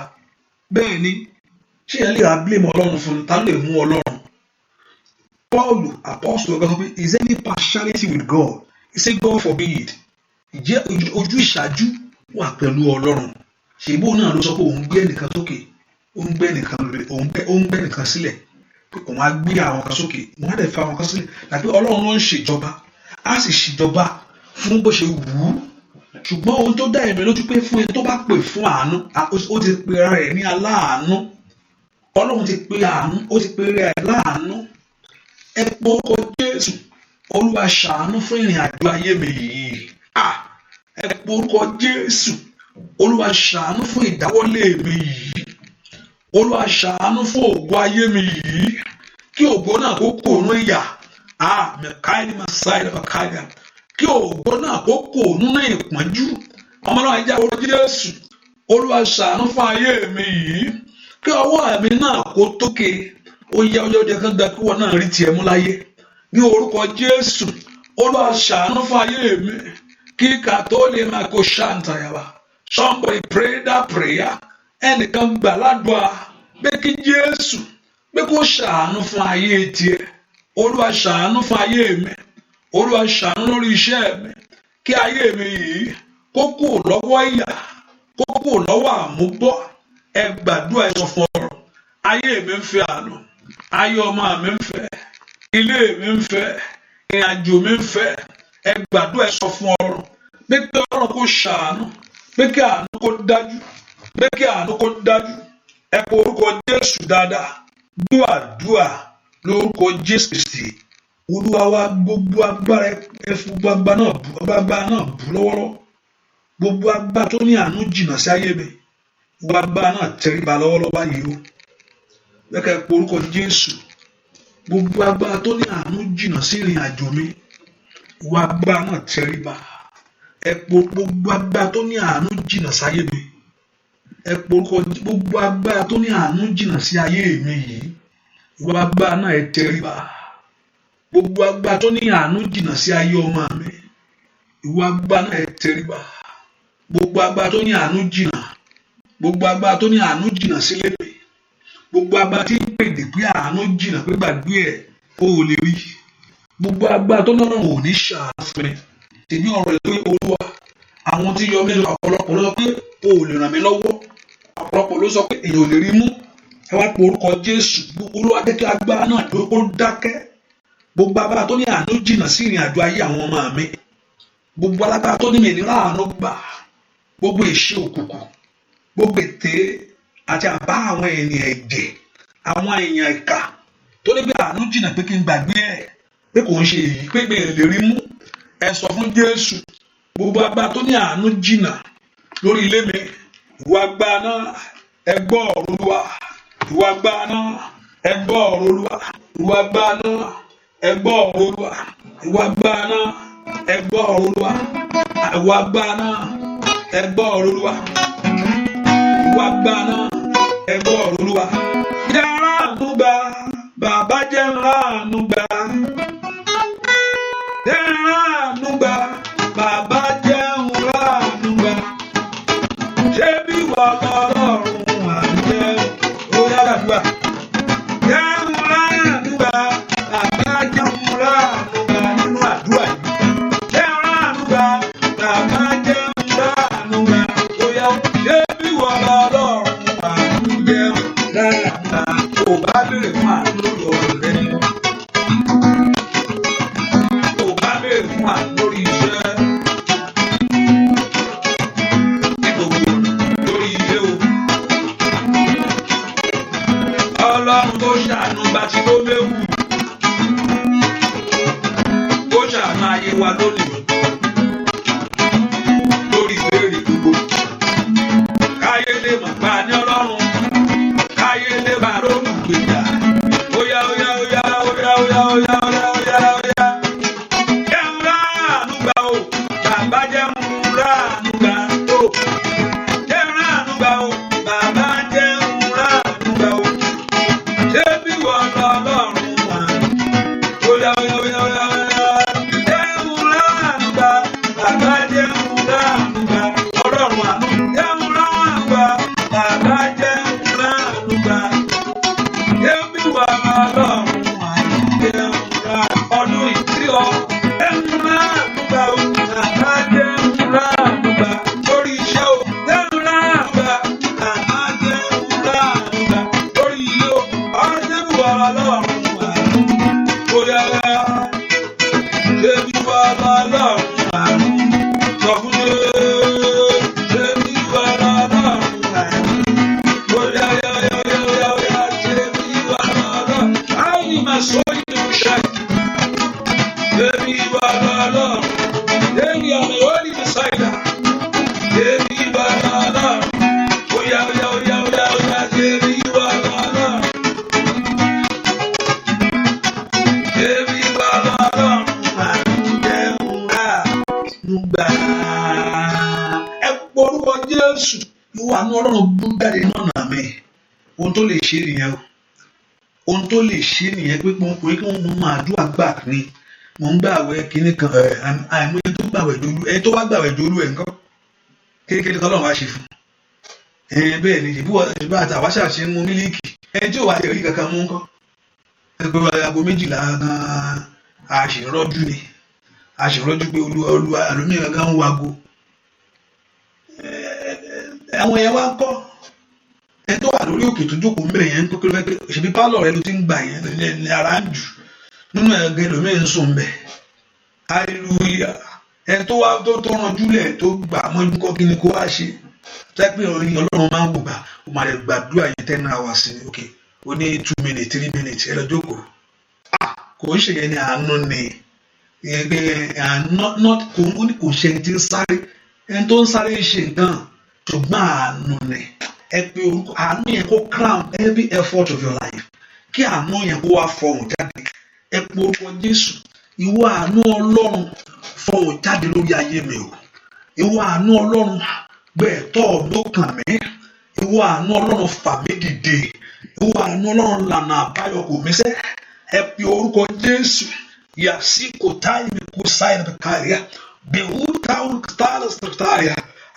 Bẹ́ẹ̀ ni ṣé ẹ lè ra blame Ọlọ́run fún un? Ta ló lè mú Ọlọ́run? Paul apostle ọgá sọ pé is there any partiality with God? He said God forbid. Ìjẹ́ ojú ìṣáájú wà pẹ̀lú Ọlọ́run. Ṣèbó náà ló sọ pé òun gbé ẹnìkan sókè, òun gbé ẹnìkan sílẹ̀, pé òun á gbé àwọn kan sókè, òun á dẹ̀ fa àwọn kan sílẹ̀. Tàbí Ọlọ́run ló ń ṣèjọba, á sì ṣèjọba fún bó ṣe wù ú. Ṣùgbọ́n ohun tó dá ẹ̀mí lójú pé fún ẹni tó bá pè fún àánú, ó ti pe ara rẹ̀ ní aláàánú. Ọlọ́run ti pe àánú, ó ti pe ara rẹ̀ láàánú. Ẹ pe orúkọ Jésù. Olúwa ṣàánú fún ìrìn àjò ayé mi yìí. Ẹ pe orúkọ Jésù. Olúwa ṣàánú fún ìdáwọ́lé mi yìí. Olúwa ṣàánú fún ògo ayé mi yìí. Kí ògo náà kó kòrò ìyà. Mẹ̀káìlì máa sáyé lọ́pàá káyà. Kí ògo náà kó kò nínú ìpọ́njú. Ọmọ náà ẹja orúkọ Jésù. Olúwa ṣàánú fún ayé mi yìí kí ọwọ́ mi náà kó tókè ó yá ọjọ́ ọdẹ kan gba kí wọn náà rí tiẹ̀ mú láyé ní orúkọ Jésù. Olúwa ṣàánú fún ayé mi kí kàtó lè máa kó ṣàǹtàyàwá. Somebody pray that prayer. Ẹnìkan gbà ládùúgbà pé kí Jésù pé kó ṣàánú fún ayé tiẹ̀. Olúwa ṣàánú fún ayé mi. Olúwa ṣàánú lórí iṣẹ́ mi kí ayé mi yìí kó kúrò lọ́wọ́ ìyà, kó kúrò lọ́wọ́ àmúbọ́. Ẹ gbàdúrà ẹ sọ fún ọ̀rọ̀. Ayé mi ń fẹ́ àánú, ayé ọmọ mi ń fẹ́, ilé mi ń fẹ́, ìrìnàjò mi ń fẹ́. Ẹ gbàdúrà ẹ sọ fún ọ̀rọ̀ pé kí ọ̀rọ̀ kó ṣàánú, pé kí àánú kó dájú, pé kí àánú kó dájú. Ẹ pe orúkọ Jésù dáadáa. Dúàdúà lórúkọ Jésù Kristi. Olúwa wa gbogbo agbára ẹ fún gbogbo agbára náà bù lọ́wọ́lọ́wọ́. Gbogbo agbára tó ní àánú jìnnà sí ayé mi. Gbogbo agbára náà tẹríba lọ́wọ́lọ́wọ́ báyìí o. Lẹ́kẹ̀ẹ́ pe orúkọ Jésù. Gbogbo agbára tó ní àánú jìnnà sí ìrìn àjò mi. Gbogbo agbára náà tẹríba. Ẹ pe gbogbo agbára tó ní àánú jìnnà sí ayé mi. Ẹ pe orúkọ gbogbo agbára tó ní àánú jìnnà sí ayé mi yìí. Gbogbo agbára náà ẹ tẹríba. Gbogbo agbára tó ní àánú jìnnà sí ayé ọmọ mi. Gbogbo agbára náà ẹ tẹríba. Gbogbo agbára tó ní àánú jìnnà. Gbogbo agbára tó ní àánú jìnnà sílé mi. Gbogbo agbára tí ń pèdè pé àánú jìnnà pé gbàgbé ẹ̀ o ò lè rí. Gbogbo agbára tó lọ́rùn ò ní ṣàánú fún mi. Tèmi ọ̀rọ̀ ẹ̀ pé Olúwa àwọn tí yọ mí lọ ọ̀pọ̀lọpọ̀ ló sọ pé o ò lè ràn mí lọ́wọ́. Ọ̀pọ̀lọpọ̀ ló sọ pé èèyàn ò lè rí mú. Ẹ wá pe orúkọ Jésù. Olúwa jẹ́ kí agbára náà ó dákẹ́. Gbogbo agbára tó ní àánú jìnnà sí ìrìn àjò ayé àwọn ọmọ mi. Gbogbo alágbára tó ní mi ní láàánú gbà. Gbogbo ìṣe òkùnkùn, gbogbo ète àti àbá àwọn ènìyàn ẹ̀jẹ̀, àwọn èèyàn ìkà tó ní bí àánú jìnnà pé kí n gbàgbé ẹ̀ pé kò ń ṣe èyí pé mi lè rí mú. Ẹ sọ fún Jésù. Gbogbo agbára tó ní àánú jìnnà lórí ilé mi. Ìwọ agbára náà ẹ gbọ́ ọ̀rọ̀ Olúwa. Ìwọ agbára náà ẹ gbọ́ ọ̀rọ̀ Olúwa. Ìwọ agbára náà ẹ gbọ́ ọ̀rọ̀ Olúwa. Ìwọ agbára náà ẹ gbọ́ ọ̀rọ̀ Olúwa. Ìwọ agbára náà ẹ gbọ́ ọ̀rọ̀ Olúwa. Ìwọ agbára náà ẹ gbọ́ ọ̀rọ̀ Olúwa. Jẹ́ àánú gbà, bàbá jẹ́ àánú gbà. Jẹ́ àánú gbà, bàbá jẹ́ àánú gbà. Ṣé bí wọ́n lọ́rùn àjẹ́ ó yára gbà? Jẹ́ àánú gbà, bàbá jẹ́ àánú gbà nínú àdúrà yìí. Jẹ́ àánú gbà, bàbá jẹ́ àánú gbà. Ó yá ṣé bí wọ́n lọ́rùn àjẹ́ dáadáa. Kò bá béèrè fún àánú lórí ọ̀rọ̀ rẹ ni. Kò bá béèrè fún àánú lórí iṣẹ́. Ọlọ́run tó ṣàánú bá ti ló méwù, ó ṣàánú ayé wa lónìí lórí ìbéèrè gbogbo. Káyé lè mọ̀ pa ní Ọlọ́run, káyé lè bá lórí ìgbèjà. Óyá óyá óyá óyá óyá óyá óyá óyá óyá. Jẹun ráàánú gbà o, bàbá jẹun ráàánú gbà o. Jẹun ráàánú gbà o, bàbá jẹun ráàánú gbà o. Ṣé bí wọ́n lọ́rùn wà? Óyá óyá óyá óyá óyá. Jẹun ráàánú gbà, bàbá jẹun ráàánú gbà. Ọlọ́run àánú jẹun ráàánú gbà, bàbá jẹun ráàánú gbà. Ṣé bí wọ́n lọ́rùn wà? Jẹun ráàánú ọdún ìtí ọ. Jẹun ráàánú gbà o, bàbá jẹun ráàánú gbà. Lórí iṣẹ́ o, jẹun ráàánú gbà, bàbá jẹun ráàánú gbà. Lórí ilé o, ọdún wọ́n lọ́rùn wà. Óyá ṣé bí wọ́n lọ́rùn wà? Sọ fún mi. Ṣé bí wọ́n lọ́rùn wà? Óyá óyá óyá óyá óyá. Ṣé bí wọ́n lọ́rùn? Ayé máa sọ yìí ń ṣe. Ṣé bí wọ́n lọ́rùn? Lẹ́yìn àmì wọ́ọ̀lì Mẹ́sáìdà. Ṣé bí wọ́n lọ́rùn? Óyá óyá óyá óyá óyá. Ṣé bí wọ́n lọ́rùn? Ṣé bí wọ́n lọ́rùn? Àjẹun ráàánú gbà. Ẹ porúkọ Jésù. ìwọ àánú Ọlọ́run bú jáde nínú ọ̀nà mi. Ohun tó lè ṣe nìyẹn o. Ohun tó lè ṣe nìyẹn pé mo máa dúà gbà ní. Mo ń gbààwẹ̀ kíní kan àìmọye tó gbààwẹ̀ dolú ẹ tó wá gbààwẹ̀ dolú ẹ̀ ńkọ́ kékeré kan Ọlọ́run wá ṣe fún. Bẹ́ẹ̀ ni ìbú àtàwáṣà ṣe ń mu mílíìkì tí ò wá lè rí kankan mú ńkọ́. Ẹgbẹ́ aago 12 gan-an àṣìrọ́jú ni àṣìrọ́jú pé olúwa àlùmíì gan ń wago. Àwọn yẹn wá ń kọ́ ẹ tó wà lórí òkè tó jókòó ń bẹ̀ yẹn ń kókó lọ́wọ́ ṣèbí pálọ̀ rẹ ló ti ń gbà yẹn ní ara ń jù nínú ẹ̀gẹ́ lómi ń sùn bẹ̀. Hallelujah. Ẹ tó wá tó rànjú lẹ̀ tó gbà mọ́jú kọ́ kí ni kó wá ṣe. Tẹ́pẹ́ orin Ọlọ́run máa ń gbà ó máa lè gbàdúrà yẹn 10 hours ní òkè ó ní 2 minutes 3 minutes ẹ lọ jókòó. Kò ń ṣe yẹn ní àánú ni kò ṣe ẹni tí ń sáré ẹni tó ń sáré ṣe nǹkan ṣùgbọ́n àánú ni. Ẹ pé orúkọ àánú yẹn kó crown every effort of your life kí àánú yẹn kó wá fọhùn jáde. Ẹ pé orúkọ Jésù ìwọ àánú Ọlọ́run fọhùn jáde lórí ayé mi o. Ìwọ àánú Ọlọ́run gbé ẹ̀tọ́ mi ó kàn mí. Ìwọ àánú Ọlọ́run fà mí dìde. Ìwọ àánú Ọlọ́run lànà àbáyọ kò mí sẹ́. Ẹ pé orúkọ Jésù yàsí kò táyì mi kó sáyà mi káyà bẹ̀rù táwọn kìtàlẹ̀ sọ̀tàyà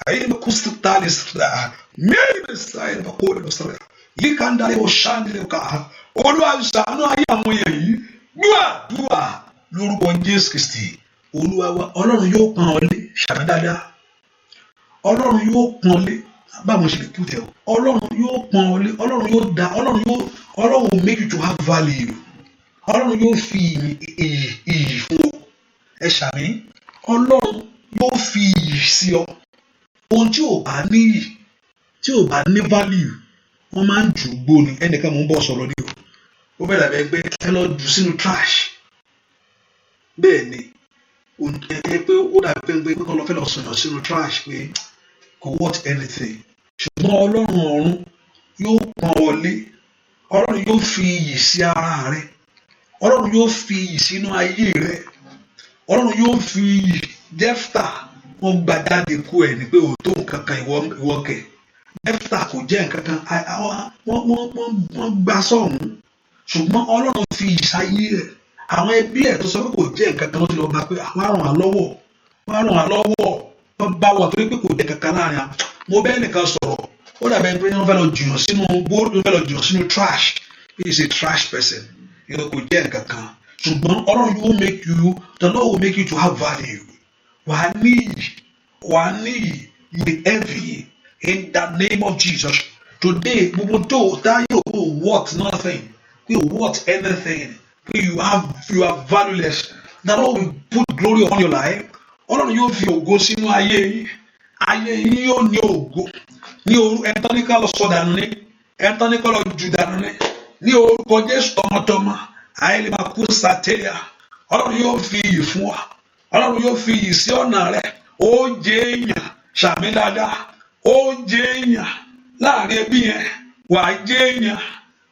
ayé mi kó sọ̀tàlẹ̀ sọ̀tàyà mẹ́rin mi sáyà mi kó lè sọ̀tàyà yìí ká ń darí o ṣáàndínlẹ̀ ká Olúwa ṣàánú ayé àwọn èèyàn yìí dúà lórúkọ Jésù Kristi Olúwa wa. Ọlọ́run yóò pọ́n ọ lé ṣàmì dáadáa. Ọlọ́run yóò pọ́n ọ lé báwo ṣe lè kú tẹ o. Ọlọ́run yóò pọ́n ọ lé Ọlọ́run yóò dá Ọlọ́run will make you to have value. Ọlọ́run yóò fi iyì fún ọ. Ẹ ṣàmì Ọlọ́run yóò fi iyì sí ọ. Ohun tí ò bá ní iyì tí ò bá ní value wọ́n máa ń jù gbó ni. Ẹnìkan mò ń bọ̀ sọ̀rọ̀ ní o ó bẹ̀rẹ̀ bẹ́ẹ̀ gbé ẹ lọ jù sínú trash. Bẹ́ẹ̀ ni ẹ pé ó dàbí pé kọ́ lọ fẹ́ lọ sọ̀rọ̀ sínú trash pé kò worth anything. Ṣùgbọ́n Ọlọ́run ọ̀run yóò pọ́n ọ lé. Ọlọ́run yóò fi iyì sí ara rẹ. Ọlọ́run yóò fi iyì sínú ayé rẹ. Ọlọ́run yóò fi iyì. Jẹ́fítà wọ́n gba jáde kú ẹ̀ ní pé ò tó nǹkan kan ìwọ kẹ̀. Jẹ́fítà kò jẹ́ nǹkan kan wọ́n gbà sọ̀hún. Ṣùgbọ́n Ọlọ́run fi iyì sáyé rẹ̀. Àwọn ẹbí ẹ̀ tó sọ pé kò jẹ́ nǹkan kan ló ti lọ bá pé wọ́n á ràn án lọ́wọ́ wọ́n bá wà torí pé kò jẹ́ kankan láàrin àwọn. Mo bẹ́ẹ̀ nìkan sọ̀rọ̀ ó dàbí ẹni pé wọ́n fẹ́ lọ jùyàn sínú gbóòdù fẹ́ lọ jùyàn sínú trash. He is a trash person. Kò jẹ́ nǹkan kan. Ṣùgbọ́n Ọlọ́run yóò make you, the Lord will make you to have value. Wà á níyì be heavy in the name of Jesus. Today gbogbo tó táyé òkú worth nothing pé worth anything pé you are valueless. The Lord will put glory upon your life. Ọlọ́run yóò fi ògo sínú ayé yìí yóò ní ògo ní orúkọ ẹ̀ńtọ́níkà lọ sọ dànù ní ẹ̀ńtọ́níkà lọ jù dànù ní orúkọ Jésù tọmọtọmọ ayé máa kú sátẹ́yà. Ọlọ́run yóò fi iyì fún wa. Ọlọ́run yóò fi iyì sí ọ̀nà rẹ. Ó jẹ́ èèyàn ṣàmì dáadáa. Ó jẹ́ èèyàn láàrin ẹbí yẹn wà á jẹ́ èèyàn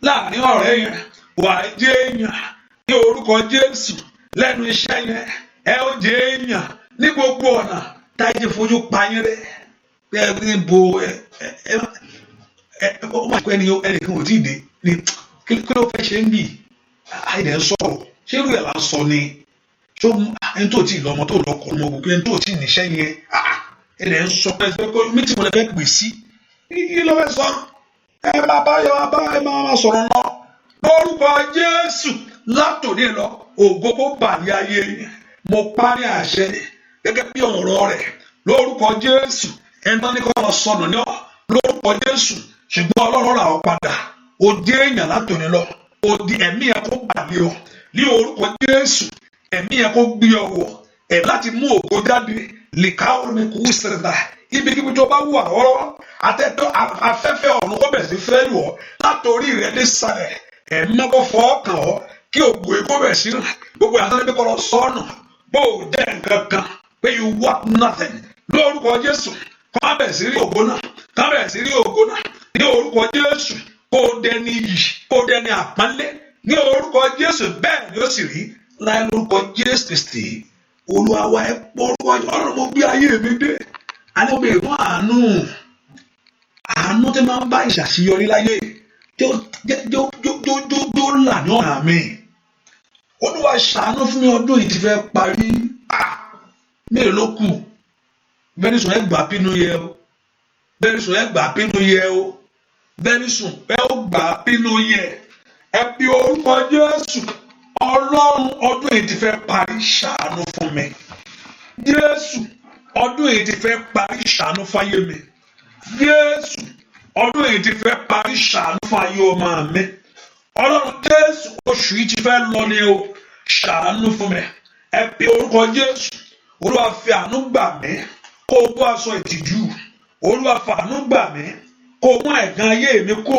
láàrin ọ̀rẹ́ yẹn wà á jẹ́ èèyàn ní orúkọ Jésù lẹ́nu iṣẹ́ yẹn ẹ ó jẹ́ èèyàn ní gbogbo ọ̀nà táyé fojú payín rẹ̀ bẹ́ẹ̀ bo ọmọ ìpẹ́ ẹnìkan ò tí ì dé ní kí ló fẹ́ ṣe ń bì àìdẹ̀ ń sọ̀rọ̀ ṣé irú ẹ̀ là ń sọ ni ṣó ẹni tó tí ì lọ́mọ tó lọ́kọ̀ ọmọ òkú ẹni tó tí ì níṣẹ́ yẹn ẹ̀dẹ̀ ń sọ pé mítí mo lè fẹ́ pè sí kí ló fẹ́ sọ ẹ máa sọ̀rọ̀ lọ lórúkọ Jésù látòní lọ ògo kó bàlẹ́ ayé yẹn mo parí àṣẹ gẹ́gẹ́ bí ọ̀rọ̀ rẹ̀ lórúkọ Jésù ẹni tó ní kọ́ lọ sọnù ní ọ lórúkọ Jésù ṣùgbọ́n Ọlọ́run rà ọ́ padà ó dé èèyàn látòní lọ ó di ẹ̀mí ẹ̀ kó bàlẹ́ ọ ní orúkọ Jésù ẹ̀mí ẹ̀ kó gbé ọ wọ̀ ẹ̀ láti mú ògo jáde lìkà ọ̀run mi kò sẹ̀rẹ̀dà ibikíbi tó bá wù àwọ̀ àtẹ̀tọ́ afẹ́fẹ́ ọ̀run kó bẹ̀rẹ̀ sí fẹ́ lù ọ́ látòrí rẹ̀ ní sàlẹ̀ ẹ̀mí ẹ̀ kó fọ́ ọkàn ọ́ kí ògo èkó bẹ̀rẹ̀ sí rìn gbogbo àtàlẹ́ bí kò lọ sọ́ọ̀nù bó o jẹ́ nǹkan kan pé you want nothing lórúkọ Jésù kọ́ á bẹ̀rẹ̀ sí rí ògo náà kọ́ á bẹ̀rẹ̀ sí rí ògo náà ní orúkọ Jésù kó o dẹni yìí kó o dẹni àpọ́nlé ní orúkọ Jésù bẹ́ẹ̀ ni ó sì rí láì lórúkọ Jésù Kristi Olúwa wa ẹ pọ̀ orúkọ Ọlọ́run mo gbé ayé mi dé alẹ́ mo bèèrè fún àánú àánú tí máa ń bá ìṣàṣeyọrí láyé jó là ní ọ̀nà mi. Olúwa ṣàánú fún mi, ọdún yìí ti fẹ́ parí. Mélòó ló kù? Very soon ẹ gbà pínú yẹ o. Very soon ẹ gbà pínú yẹ o. Very soon ẹ ó gbà pínú yẹ. Ẹ bí orúkọ Jésù. Ọlọ́run, ọdún yìí ti fẹ́ parí, ṣàánú fún mi. Jésù, ọdún yìí ti fẹ́ parí, ṣàánú fáyé mi. Jésù, ọdún yìí ti fẹ́ parí, ṣàánú fáyé ọmọ mi. Ọlọ́run Jésù, oṣù yìí ti fẹ́ lọ ni o, ṣàánú fún mi. Ẹ bí orúkọ Jésù. Olúwa fi àánú gbà mí kó o bọ́ aṣọ ìtìjú. Olúwa fi àánú gbà mí kó o mú ẹ̀gàn ayé mi kó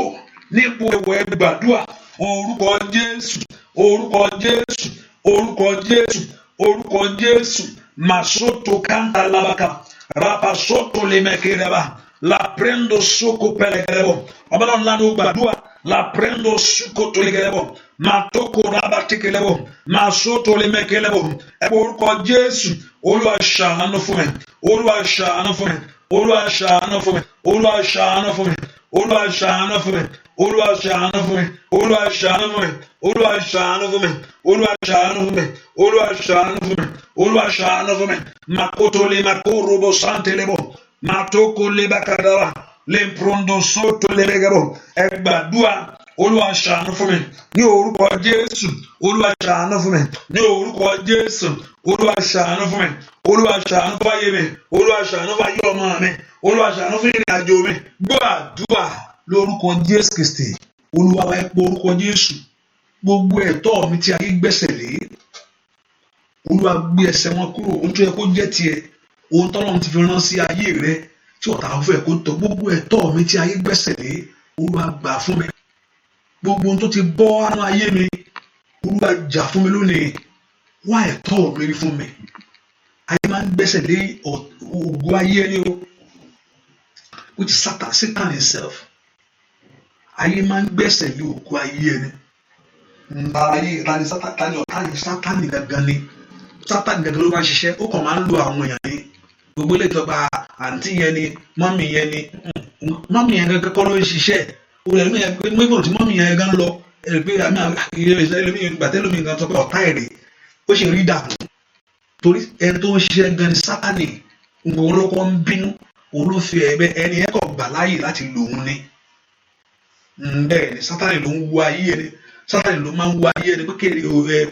nípò ẹ̀wẹ̀ gbàdúrà. Orúkọ Jésù, orúkọ Jésù, orúkọ Jésù, orúkọ Jésù. Masoto kanta labaka, rapasoto lemekereba, la prendo soko pelegerebo. Ọmọdé ńlá ló gbàdúrà, la prendo soko tolegerebo, matoko rabatekelebo, masoto lemekelebo. Ẹ bọ orúkọ Jésù. Olúwa ṣàánú fún mi, Olúwa ṣàánú fún mi, Olúwa ṣàánú fún mi, Olúwa ṣàánú fún mi, Olúwa ṣàánú fún mi, Olúwa ṣàánú fún mi, Olúwa ṣàánú fún mi, Olúwa ṣàánú fún mi, Olúwa ṣàánú fún mi, Olúwa ṣàánú fún mi, Olúwa ṣàánú fún mi. Makoto le makoro bo sante lebo, matoko le bakadara, le prondo soto le begero. Ẹ gbàdúrà, Olúwa ṣàánú fún mi ní orúkọ Jésù. Olúwa ṣàánú fún mi ní orúkọ Jésù. Olúwa ṣàánú fún mi, Olúwa ṣàánú fún ayé mi, Olúwa ṣàánú fún ayé ọmọ mi, Olúwa ṣàánú fún ìrìn àjò mi. Gbọ́ àdúrà lórúkọ Jésù Kristi. Olúwa wa, ẹ pọ orúkọ Jésù. Gbogbo ẹ̀tọ́ mi tí ayé gbẹ́sẹ̀ lé, Olúwa gbé ẹsẹ̀ wọn kúrò. Ohun tó yẹ kó jẹ́ tiẹ̀, ohun tọ́lọ́run ti fi rán sí ayé rẹ tí ọ̀tá fẹ́ kó tọ́. Gbogbo ẹ̀tọ́ mi tí ayé gbẹ́sẹ̀ lé, Olúwa gbà fún mi. Gbogbo ohun tó ti bọ́ àánú ayé mi, Olúwa jà fún mi lónìí. Wá ẹ̀tọ́ mi rí fún mi. Ayé máa ń gbẹ́sẹ̀ lé ògo ayé ẹni o, which is Satan himself. Ayé máa ń gbẹ́sẹ̀ lé ògo ayé ẹni. Ayé tani Sátánì gangan ni. Sátánì gangan ló máa ń ṣiṣẹ́. Ó kàn máa ń lo àwọn èèyàn ni. Gbogbo ilé ìtọ́gba àǹtí yẹn ni, mọ́mì yẹn ni. Mọ́mì yẹn gangan kọ́ ló ń ṣiṣẹ́. Olùdarí yẹn pé mọ́mì tí mọ́mì yẹn gan lọ. Gbàtẹ́lómi gan sọ pé ọ̀tá èrè ó ṣe rí dànù. Torí ẹni tó ń ṣiṣẹ́ gan ni Sátánì. Òun ló kọ́ ń bínú. Òun ló fi ẹni ẹ̀ kọ̀ gbà láàyè láti lò òun ni. Bẹ́ẹ̀ ni Sátánì ló ń wo ayé ẹni. Sátánì ló máa ń wo ayé ẹni pé kéèrè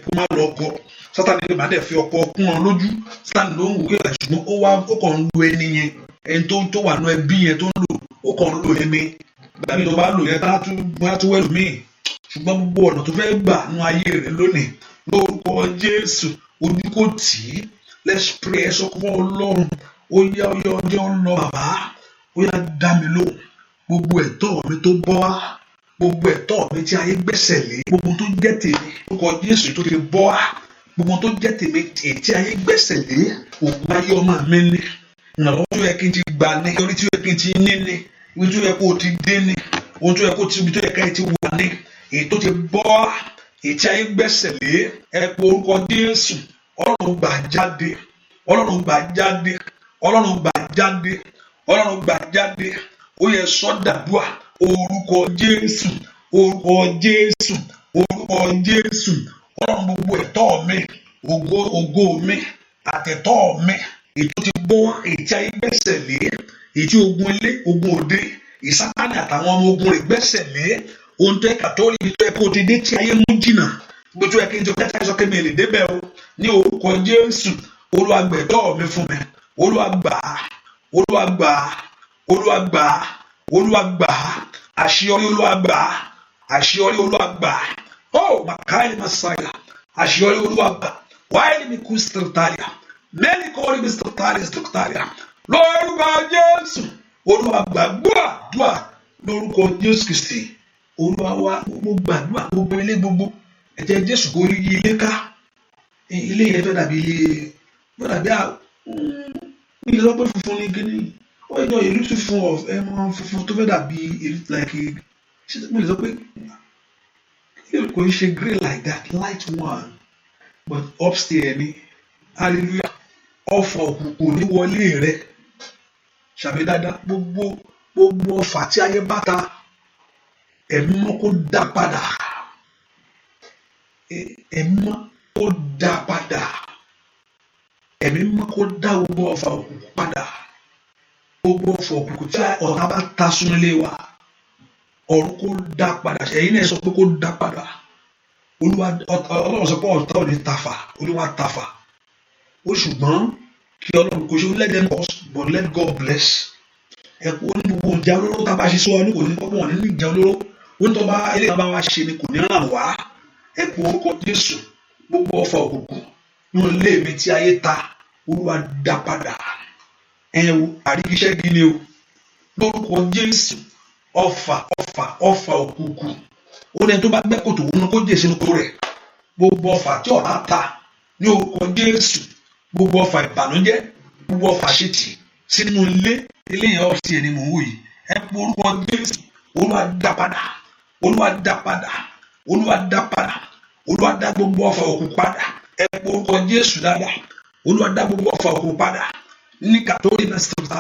kó má lọ ọkọ. Sátánì ló máa dẹ̀ fi ọkọ kún ọ lójú. Sátánì ló ń wò kéèrè, ṣùgbọ́n ó kàn ń lo ẹni yẹn. Ẹni tó wà nínú ẹbí yẹn tó ń lò, ó kàn ń lo ẹni. Gbàgbé tó bá lò yẹn bá tún wẹ̀lú míì. Ṣùgbọ́n gbogbo ọ̀nà tó fẹ́ gbà nínú ayé rẹ lónìí, lórúkọ Jésù, ojú kò tì í. Let's pray. Ẹ sọ fún Ọlọ́run, ó yá ọjọ́ ń lọ bàbá, ó yá dá mi lóhùn. Gbogbo ẹ̀tọ́ mi tó bọ́ wá, gbogbo ẹ̀tọ́ mi tí ayé gbẹ́sẹ̀ lé, gbogbo tó jẹ́ tèmi, lórúkọ Jésù tó ti bọ́ wá, gbogbo tó jẹ́ tèmi tí ayé gbẹ́sẹ̀ lé, ògùn ayé ọmọ mi ní. Ìrànlọ́wọ́ tó yẹ kí n ti gbà ní, orí tó yẹ kí n ti ní ní, ibi tó yẹ kó o ti dé ní, ohun tó yẹ kó ibi tó yẹ ká ẹ ti wà ní, èyí tó ti bọ́ wá, èyí tí ayé gbẹ́sẹ̀ lé, ẹ pé orúkọ Jésù. Ọlọ́run gbà jáde, Ọlọ́run gbà jáde, Ọlọ́run gbà jáde, Ọlọ́run gbà jáde. Ó yẹ sọ́dàdúà orúkọ Jésù, orúkọ Jésù, orúkọ Jésù. Ọlọ́run gbogbo ẹ̀tọ́ mi, ògo mi, àtẹ̀tọ́ mi, èyí tó ti bọ́, èyí tí ayé gbẹ́sẹ̀ lé, èyí tí ogun ilé, ogun òde, Sátánì àtàwọn ọmọ ogun rẹ̀ gbẹ́sẹ̀ lé. Ohun tó yẹ kàtó ibi tó yẹ kó ti dé tí ayé mú jìnnà, ibi tó yẹ kí n ti kẹ́kẹ́ sọ pé mi lè débẹ̀ o. Ní orúkọ Jésù, Olúwa gbà ẹ̀tọ́ mi fún mi. Olúwa gbà, Olúwa gbà, Olúwa gbà, Olúwa gbà. Àṣeyọrí Olúwa gbà, àṣeyọrí Olúwa gbà. Oh, Makai Masaya, àṣeyọrí Olúwa gbà. Wáyé mi kú sítírítàlíà, mẹ́ni kọ́ rí mi sítírítàlíà. Lórúkọ Jésù, Olúwa gbà gbàdúrà lórúkọ Jésù Kristi. Olúwa wa, gbogbo gbàdúrà, gbogbo ilé gbogbo. Ẹ̀jẹ̀ Jésù kò rí ilé ká. Ilé yẹn fẹ́ dàbí ilé, fẹ́ dàbí ilé lọ́pẹ́ funfun ní kíní. Ó yẹ ìlú funfun funfun tó fẹ́ dàbí like mo lè sọ pé kò ń ṣe grey like that, light one, but upstairs ni. Hallelujah. Ọ̀fọ̀ òkùnkùn ní wọlé rẹ. Ṣàmì dáadáa. Gbogbo gbogbo ọfà tí ayé bá ta ẹ̀mí mọ́ kó dá padà, ẹ̀mí mọ́ kó dá padà, ẹ̀mí mọ́ kó dá gbogbo ọfà òkùnkùn padà, gbogbo ọfà òkùnkùn tí ọ̀tá bá ta sínú ilé wa ọ̀run kó dá padà. ẹ̀yin náà sọ pé kó dá padà. Olúwa Ọlọ́run sọ pé ọ̀tá ò ní tafà, Olúwa tafà. Ó ṣùgbọ́n kí Ọlọ́run kò ṣe let them curse but let God bless. Ẹ̀kọ́ ní gbogbo ìjà olóró tá a bá ṣe sọ ní kò ní kọ́kọ́ wọn ní ìjà olóró. Ó ní tó bá ilé ìbá wa ṣe ni kò ní ràn wá. Ẹ̀kọ́ orúkọ Jésù gbogbo ọfà òkùnkùn nínú ilé mi tí ayé ta Olúwa dá padà. Àrígiṣẹ́ gíní o lórúkọ Jésù ọfà òkùnkùn. Ó ní ẹni tó bá gbẹ́ kòtò òun kó jèsè lóko rẹ̀. Gbogbo ọfà tí ọ̀tá ta ní orúkọ Jésù, gbogbo ọfà ìbànújẹ́, gbogbo ọfà ṣètì sínú ilé yẹn ọ̀sìn ẹni mò ń wò yìí. Ẹ pé orúkọ Jésù Olúwa dá padà, Olúwa dá padà, Olúwa dá padà, Olúwa dá gbogbo ọfà òkùnkùn padà. Ẹ pé orúkọ Jésù dáadáa, Olúwa dá gbogbo ọfà òkùnkùn padà. Ní kàtórí náà sọ̀tà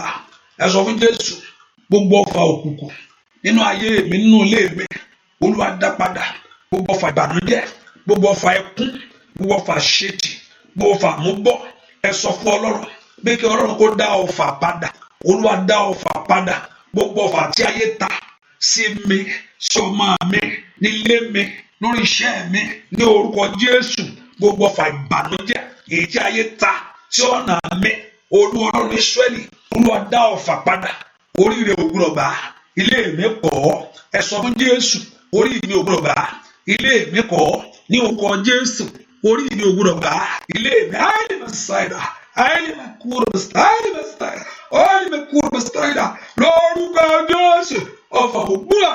ẹ sọ fún Jésù gbogbo ọfà òkùnkùn nínú ayé mi, nínú ilé mi, Olúwa dá padà. Gbogbo ọfà ìbànújẹ́, gbogbo ọfà ẹkún, gbogbo ọfà ṣètì, gbogbo ọfà múbọ. Ẹ sọ fún Ọlọ́run pé kí Ọlọ́run kó dá ọfà padà. Olúwa dá ọfà padà. Gbogbo ọfà tí ayé ta sí mi, sí ọmọ mi, nílé mi, lórí iṣẹ́ mi, ní orúkọ Jésù. Gbogbo ọfà ìbànújẹ́ èyí tí ayé ta sí ọ̀nà mi, Olúwa Ọlọ́run Ísírẹ́lì, Olúwa dá ọfà padà. Oríire ògbúrọ̀ gbà, ilé mi kọ́. Ẹ sọ fún Jésù orí mi ògbúrọ̀ gbà, ilé mi kọ́. Ní orúkọ Jésù orí mi ògbúrọ̀ gbà, ilé mi. Ayé mi sáyidà, ayé mi kúrò sáyidà, lórúkọ Jésù ọfà ògbúrọ̀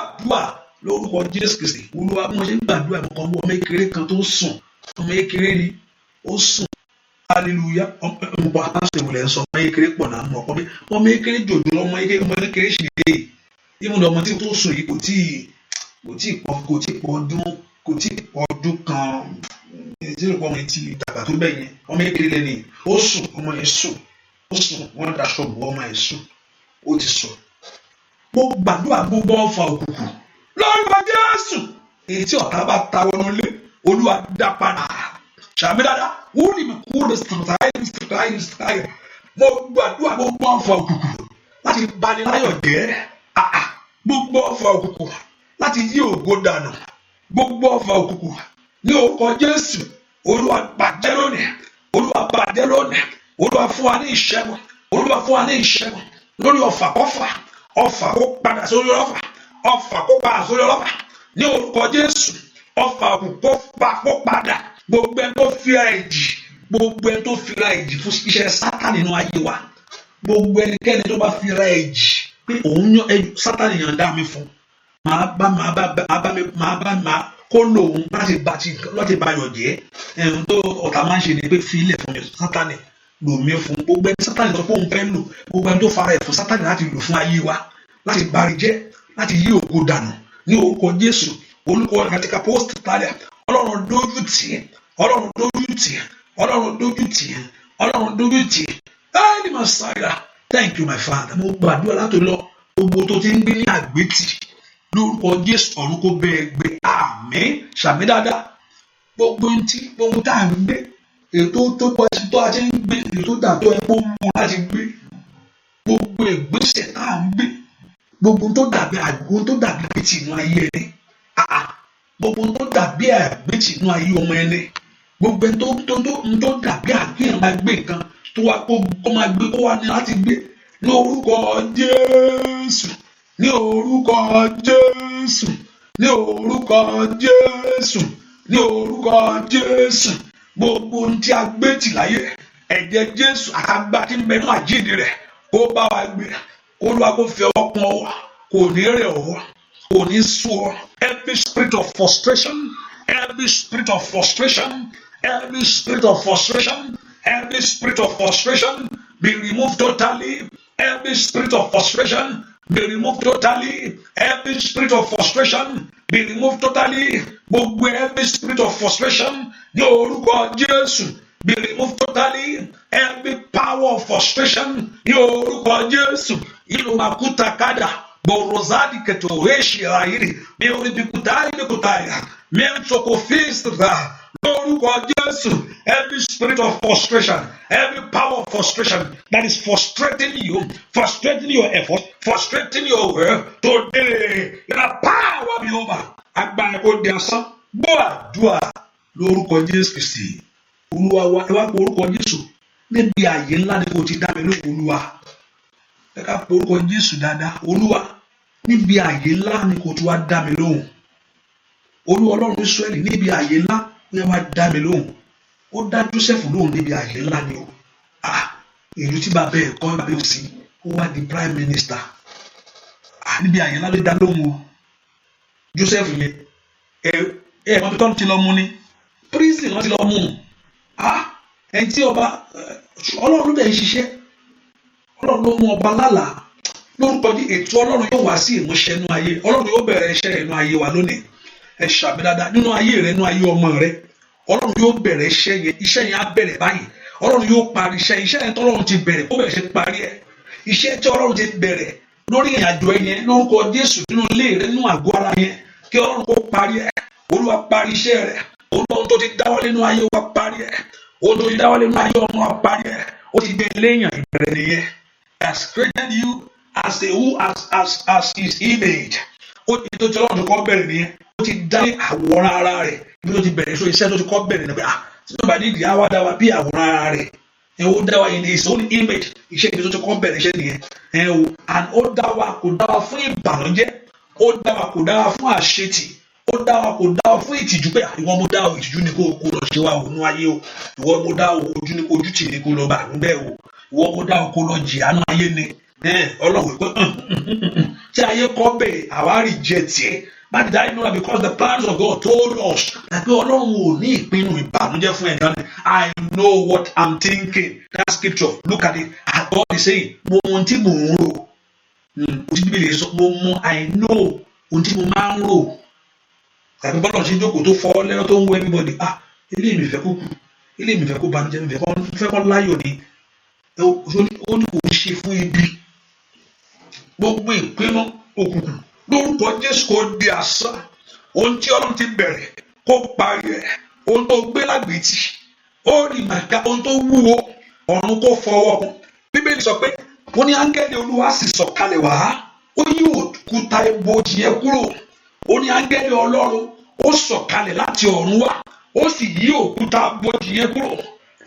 lórúkọ Jésù Kristi. Olúwa mo ṣe ń gbàdúrà mọ́ kan ọmọ kékeré kan tó sùn, ọmọ kékeré ni ó sùn. Hallelujah. Ọmọ àtàṣe ìwòlẹ̀ ń sọ ọmọ kékeré pọ̀ náà mọ̀ ọmọ kékeré jòjò ọmọ kékeré ṣì lè. Ìmúdọ̀ ọmọ tí tó sùn yìí kò tí pọ̀ ọdún kan tí ó pọ̀ ọmọ ti dàgbà tó bẹ́ẹ̀ yẹn. Ọmọ kékeré lẹ́ni ó sùn, ọmọ yẹn sùn, wọ́n daṣọ bò ọmọ yẹn sùn, ó ti sùn. Mo gbàdúrà gbogbo ọfà òkùnkùn lórúkọ Jésù èyí tí ọ̀tá bá ta wọnú ilé Olúwa dá padà. Ṣàmì dáadáa wọ́n ní mi kúrò sàtàyè. Mo gbàdúrà gbogbo ọfà òkùnkùn láti bani láyọ̀ jẹ́. Gbogbo ọfà òkùnkùn láti yí ògo dànù. Gbogbo ọfà òkùnkùn ní orúkọ Jésù Olúwa bàjẹ́ lónìí, Olúwa bàjẹ́ lónìí. Olúwa fún wa ní ìṣẹ́gun, Olúwa fún wa ní ìṣẹ́gun lórí ọfà kọfà. Ọfà kó padà sórí ọfà, ọfà kó padà sórí ọfà ní orúkọ Jésù. Ọfà òkùnkùn kó padà. Gbogbo ẹni tó fira ìjì, gbogbo ẹni tó fira ìjì fún iṣẹ́ Sátánì nínú ayé wa, gbogbo ẹnikẹ́ni tó bá fira ìjì pé òun yan Sátánì yànda mi fún, máa kó lòun láti bá yọ̀ jẹ́. Ẹ̀hún tó ọ̀tá máa ń ṣe ni pé fi ilẹ̀ fún mi Sátánì lò mí fún. Gbogbo ẹni Sátánì sọ pé òun fẹ́ lò, gbogbo ẹni tó fara ẹ̀ fún Sátánì láti lò fún ayé wa, láti bari jẹ́, láti yí ògo dànù ní orúkọ Jésù. Olùkọ́ àtìkà post tàdé Ọlọ́run dójú tì, Ọlọ́run dójú tì, Ọlọ́run dójú tì, Ọlọ́run dójú tì. Ẹni máa sáyà. Thank you my Father. Mo gbàdúrà láti lọ gbogbo tó ti ń gbé ní àgbétì lórúkọ Jésù ọ̀run kó bẹ́ẹ̀ gbé. Àmín. Ṣàmì dáadáa. Gbogbo tá à ń gbé, ètò tó bọ́ sí tó a ti ń gbé, ètò dàtọ̀ ẹ̀kọ́ mú láti gbé. Gbogbo ìgbésẹ̀ tá à ń gbé, gbogbo tó dàbí àgbétì inú ayé ẹni. Gbogbo tó dàbí àgbétì inú ayé ọmọ ẹni. Gbogbo tó dàbí àgbéyàn máa gbé nǹkan tó wá kó máa gbé kó wá ní láti gbé. Ní orúkọ Jésù, ní orúkọ Jésù, ní orúkọ Jésù, ní orúkọ Jésù. Gbogbo ohun tí a gbé tì láyé, ẹ̀jẹ̀ Jésù àgbà tí ń bẹ nínú àjíǹde rẹ̀ kó bá wa gbé. Olúwa kó fi ọwọ́ pọ́n ọ, kò ní rẹ̀ ọ́, kò ní sú ọ. Every spirit of frustration, every spirit of frustration, every spirit of frustration, every spirit of frustration be removed totally. Every spirit of frustration be removed totally. Every spirit of frustration be removed totally. Gbogbo every spirit of frustration ní orúkọ Jésù be removed totally. Every power of frustration ní orúkọ Jésù ìlú makuta kada borozadi ketoreshi ayiri mi ori bikutai mi nsoko fistra lórúkọ Jésù. Every spirit of frustration, every power of frustration that is frustrating you, frustrating your effort, frustrating your work today, the power be over. Agbára kò di asán gbọ́ àdúrà lórúkọ Jésù Kristi. Olúwa wa ẹ wá pé orúkọ Jésù níbi ààyè ńlá ni kò ti dá mi lóhùn Olúwa. Ẹ ká pé orúkọ Jésù dáadáa. Olúwa níbi ààyè ńlá ni kò ti wá dá mi lóhùn. Olúwa Ọlọ́run Ísírẹ́lì níbi ààyè ńlá ni wá dá mi lóhùn. Ó dá Joseph lóhùn níbi ààyè ńlá ni o. Ìlú tí bàbá ẹ̀ kọ́ bàbá ẹ̀ sí ó wá di prime minister. Níbi ààyè ńlá ló dá lóhùn o. Joseph yẹn mọ̀ bí tọ́lú ti lọ mú ni prison wọ́n ti lọ mú ẹni tí ọba Ọlọ́run ló dẹ̀ ń ṣiṣẹ́. Ọlọ́run ló mú ọba lálàá lórúkọ ní ètò Ọlọ́run yóò wá sí ìmúṣẹ inú ayé. Ọlọ́run yóò bẹ̀rẹ̀ iṣẹ́ inú ayé wa lónìí. Ẹ ṣàmì dáadáa nínú ayé rẹ, nínú ayé ọmọ rẹ. Ọlọ́run yóò bẹ̀rẹ̀ iṣẹ́ yẹn á bẹ̀rẹ̀ báyìí. Ọlọ́run yóò parí iṣẹ́ yẹn tí Ọlọ́run ti bẹ̀rẹ̀ kó bẹ̀rẹ̀ ṣe parí ẹ̀. Iṣẹ́ tí Ọlọ́run ti bẹ̀rẹ̀ lórí ìrìnàjò yẹn lórúkọ Jésù nínú ilé rẹ, nínú àgọ́ ara yẹn, kí Ọlọ́run kó parí ẹ̀. Olúwa parí iṣẹ́ rẹ̀. Ohun tó ti dáwọ́lé nínú ayé wa parí ẹ̀. Ohun tó ti dáwọ́lé nínú ayé ọmọ wa parí ẹ̀. Ó ti gbé léèyàn ìbẹ̀rẹ̀ nìyẹn. He has created you as his image. Ó ti tó ti Ọlọ́run tó kọ́ bẹ̀rẹ̀ nìyẹn. Ó ti dá àwòrán ara rẹ̀ bí ó ti bẹ̀rẹ̀ sórí iṣẹ́ tó ti kọ́ bẹ̀rẹ̀ nígbà tí ó bá nídìí àwa dá wa bí àwòrán ara rẹ̀. Ó dá wa in his own image. Iṣẹ́ ibi tó ti kọ́ bẹ̀rẹ̀ iṣẹ́ nìyẹn. And ó dá wa kò dá wa fún ìbànújẹ́. Ó dá wa kò dá wa fún àṣetì. Ó dá wa kò dá wa fún ìtìjú pé ìwọ mo dá o, ìtìjú ni kó lọ ṣe wa ònú ayé o. Ìwọ mo dá o, ojú ni kó ojú tì ní kó lọ bá àrùn bẹ́ẹ̀ o. Ìwọ mo dá o kó lọ jìyànú ayé ni. Ọlọ́run pé tí ayé kọ́ bẹ́ẹ̀ àwa reject ẹ̀. But did I know that because the plans of God told us that Ọlọ́run ò ní ìpinnu ìbànújẹ́ fún ẹ̀dá ni. I know what I'm thinking. That scripture, look at it. God is saying, mo mọ ohun tí mò ń rò. Òtítí bí lè sọ, mo mọ I know ohun tí mo máa ń rò. Tàbí bọ́lá ṣe jókòó tó fọ́ lẹ́rọ tó ń wọ everybody. Ilé mi fẹ́ kó kú. Ilé mi fẹ́ kó banújẹ́, mi fẹ́ kó láyọ̀ ni. Ó ní kò ṣe fún ibi. Gbogbo ìpinnu òkùnkùn lórúkọ Jésù kò di asán. Ohun tí Ọlọ́run ti bẹ̀rẹ̀ kó parí ẹ̀. Ohun tó gbé lágbètì ó rí màkà, ohun tó wúwo ọ̀run kó fọwọ́ kún. Bíbélì sọ pé ó ní áńgẹ́lì Olúwa sì sọ̀kalẹ̀ wá. Ó yí òkúta ibojì yẹn kúrò. Ó ní áńgẹ́lì Ọlọ́run ó sọ̀kalẹ̀ láti ọ̀run wá. Ó sì yí òkúta ibojì yẹn kúrò.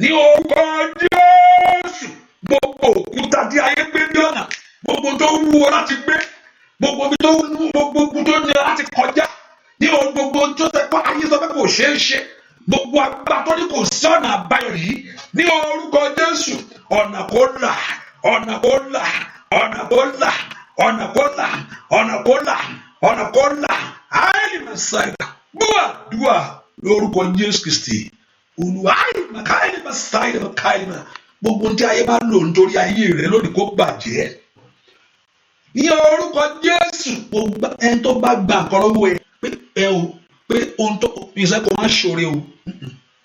Ní orúkọ Jésù, gbogbo òkúta tí ayé gbé bí ọ̀nà, gbogbo tó wúwo láti gbé, gbogbo tó ní láti kọjá, ní gbogbo tó tẹ kọ́ ayé sọ pé kò ṣeé ṣe, gbogbo agbára tó ní kò sí ọ̀nà àbáyọ yìí, ní orúkọ Jésù, ọ̀nà kó là, ọ̀nà kó là, ọ̀nà kó là, ọ̀nà kó là, ọ̀nà kó là, ọ̀nà kó là, àìní màsáìdà, gbúwàdúwà lórúkọ Jésù Kristi. Olúwa àìní màsáìdà màkáìdà, gbogbo tí ayé bá lò nítorí ayé rẹ lónìí kó bàjẹ́. Ní orúkọ Jésù, ẹni tó bá gba nǹkan lọ́wọ́ ẹ pé ohun tó ìṣẹ́ kò má ṣòro o,